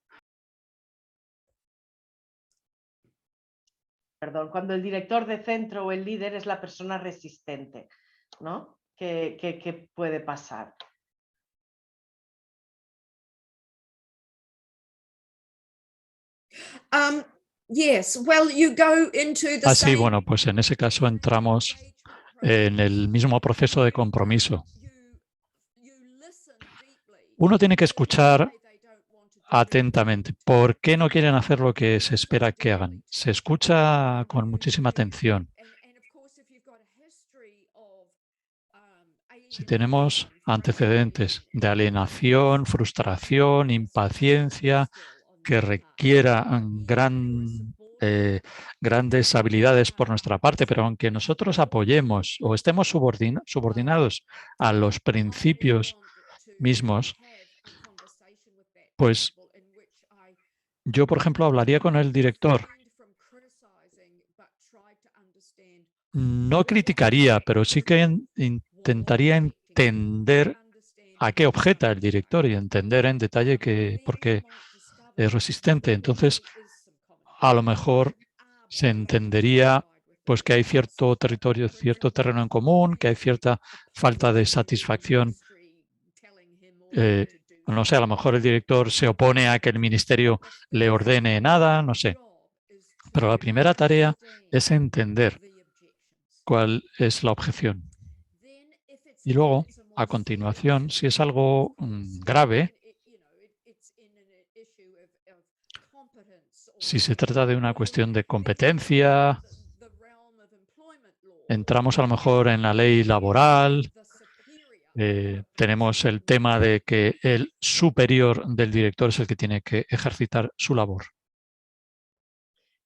Perdón, cuando el director de centro o el líder es la persona resistente, ¿no? ¿Qué puede pasar? Yes, well, you go into the Sí, bueno, pues en ese caso entramos en el mismo proceso de compromiso. Uno tiene que escuchar atentamente. ¿Por qué no quieren hacer lo que se espera que hagan? Se escucha con muchísima atención. Si tenemos antecedentes de alienación, frustración, impaciencia, que requieran grandes habilidades por nuestra parte, pero aunque nosotros apoyemos o estemos subordinados a los principios mismos, pues yo, por ejemplo, hablaría con el director. No criticaría, pero sí que intentaría entender a qué objeta el director y entender en detalle por qué es resistente. Entonces, a lo mejor se entendería pues que hay cierto territorio, cierto terreno en común, que hay cierta falta de satisfacción. No sé, a lo mejor el director se opone a que el ministerio le ordene nada, no sé. Pero la primera tarea es entender cuál es la objeción. Y luego, a continuación, si es algo grave, si se trata de una cuestión de competencia, entramos a lo mejor en la ley laboral, tenemos el tema de que el superior del director es el que tiene que ejercitar su labor.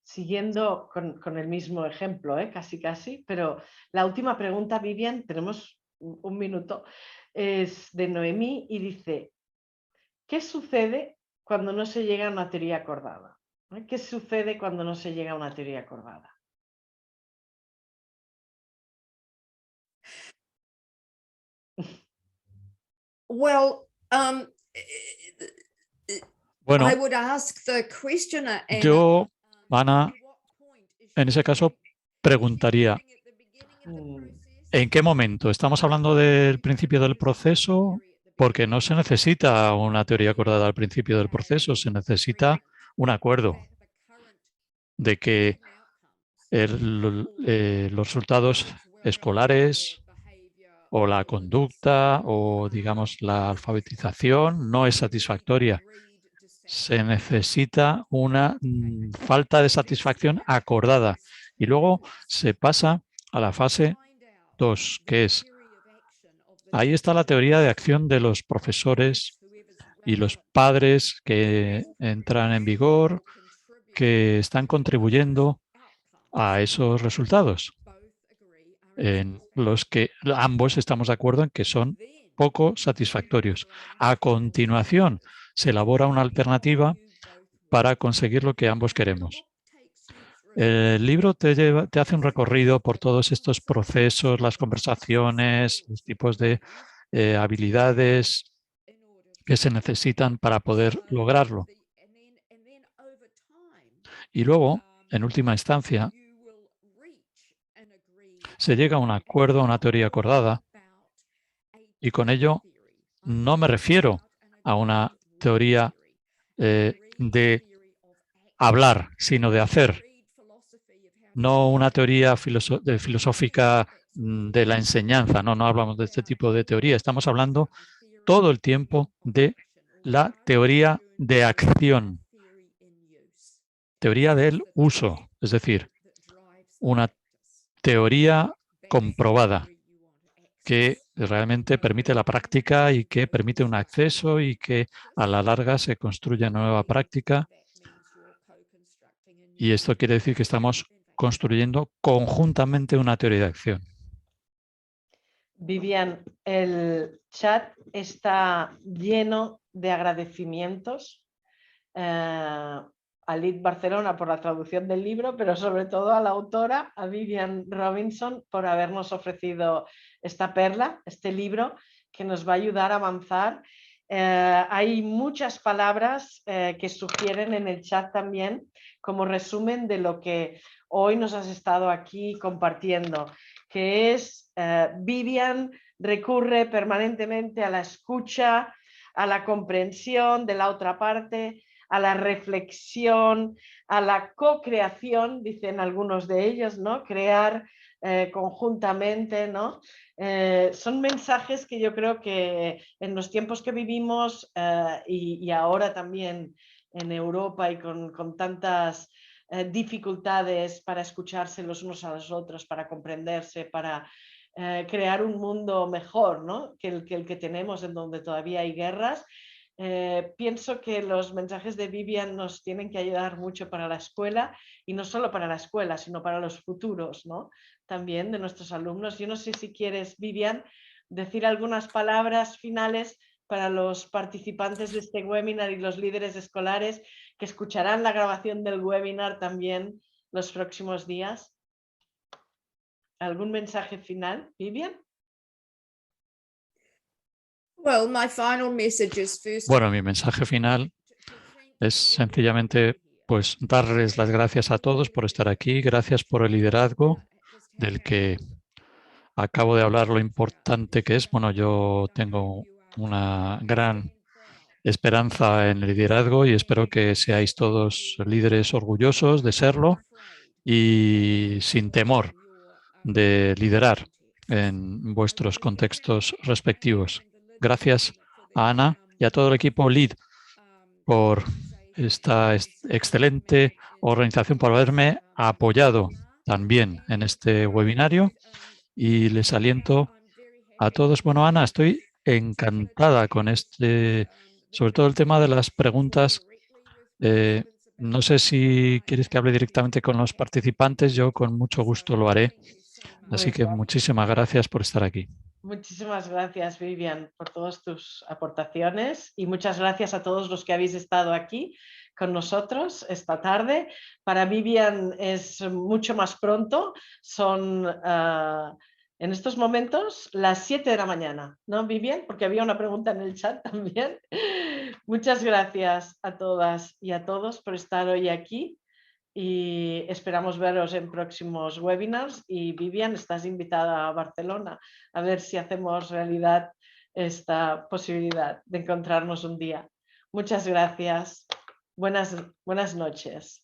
Siguiendo con el mismo ejemplo, casi, pero la última pregunta, Vivian, tenemos un minuto, es de Noemí y dice, ¿qué sucede cuando no se llega a una teoría acordada? ¿Qué sucede cuando no se llega a una teoría acordada? Well, bueno, I would ask the questioner, yo, Ana, en ese caso preguntaría, ¿en qué momento? ¿Estamos hablando del principio del proceso? Porque no se necesita una teoría acordada al principio del proceso, se necesita un acuerdo de que los resultados escolares o la conducta o, digamos, la alfabetización no es satisfactoria. Se necesita una falta de satisfacción acordada. Y luego se pasa a la fase 2, que es, ahí está la teoría de acción de los profesores y los padres que entran en vigor, que están contribuyendo a esos resultados. en los que ambos estamos de acuerdo en que son poco satisfactorios. A continuación, se elabora una alternativa para conseguir lo que ambos queremos. El libro te hace un recorrido por todos estos procesos, las conversaciones, los tipos de habilidades que se necesitan para poder lograrlo. Y luego, en última instancia, se llega a un acuerdo, a una teoría acordada, y con ello no me refiero a una teoría de hablar, sino de hacer. No una teoría filosófica de la enseñanza, no hablamos de este tipo de teoría. Estamos hablando todo el tiempo de la teoría de acción, teoría del uso, es decir, una teoría comprobada que realmente permite la práctica y que permite un acceso y que a la larga se construye una nueva práctica. Y esto quiere decir que estamos construyendo conjuntamente una teoría de acción. Vivian, el chat está lleno de agradecimientos a Lead Barcelona por la traducción del libro, pero sobre todo a la autora, a Vivian Robinson, por habernos ofrecido esta perla, este libro que nos va a ayudar a avanzar. Hay muchas palabras que sugieren en el chat también como resumen de lo que hoy nos has estado aquí compartiendo, que es Vivian recurre permanentemente a la escucha, a la comprensión de la otra parte, a la reflexión, a la co-creación, dicen algunos de ellos, ¿no? Crear conjuntamente, ¿no? Son mensajes que yo creo que en los tiempos que vivimos y ahora también en Europa y con tantas dificultades para escucharse los unos a los otros, para comprenderse, para crear un mundo mejor, ¿no? que el que tenemos, en donde todavía hay guerras. Pienso que los mensajes de Vivian nos tienen que ayudar mucho para la escuela, y no solo para la escuela, sino para los futuros, ¿no? También de nuestros alumnos. Yo no sé si quieres, Vivian, decir algunas palabras finales para los participantes de este webinar y los líderes escolares que escucharán la grabación del webinar también los próximos días. ¿Algún mensaje final, Vivian? Bueno, mi mensaje final es sencillamente pues darles las gracias a todos por estar aquí. Gracias por el liderazgo del que acabo de hablar, lo importante que es. Bueno, yo tengo una gran esperanza en el liderazgo y espero que seáis todos líderes orgullosos de serlo y sin temor de liderar en vuestros contextos respectivos. Gracias a Ana y a todo el equipo LEAD por esta excelente organización, por haberme apoyado también en este webinario, y les aliento a todos. Bueno, Ana, estoy encantada con sobre todo el tema de las preguntas. No sé si quieres que hable directamente con los participantes, yo con mucho gusto lo haré. Así que muchísimas gracias por estar aquí. Muchísimas gracias, Vivian, por todas tus aportaciones, y muchas gracias a todos los que habéis estado aquí con nosotros esta tarde. Para Vivian es mucho más pronto, son en estos momentos las 7 de la mañana, ¿no, Vivian? Porque había una pregunta en el chat también. Muchas gracias a todas y a todos por estar hoy aquí. Y esperamos veros en próximos webinars. Y Vivian, estás invitada a Barcelona a ver si hacemos realidad esta posibilidad de encontrarnos un día. Muchas gracias. Buenas noches.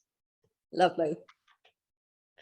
Lovely.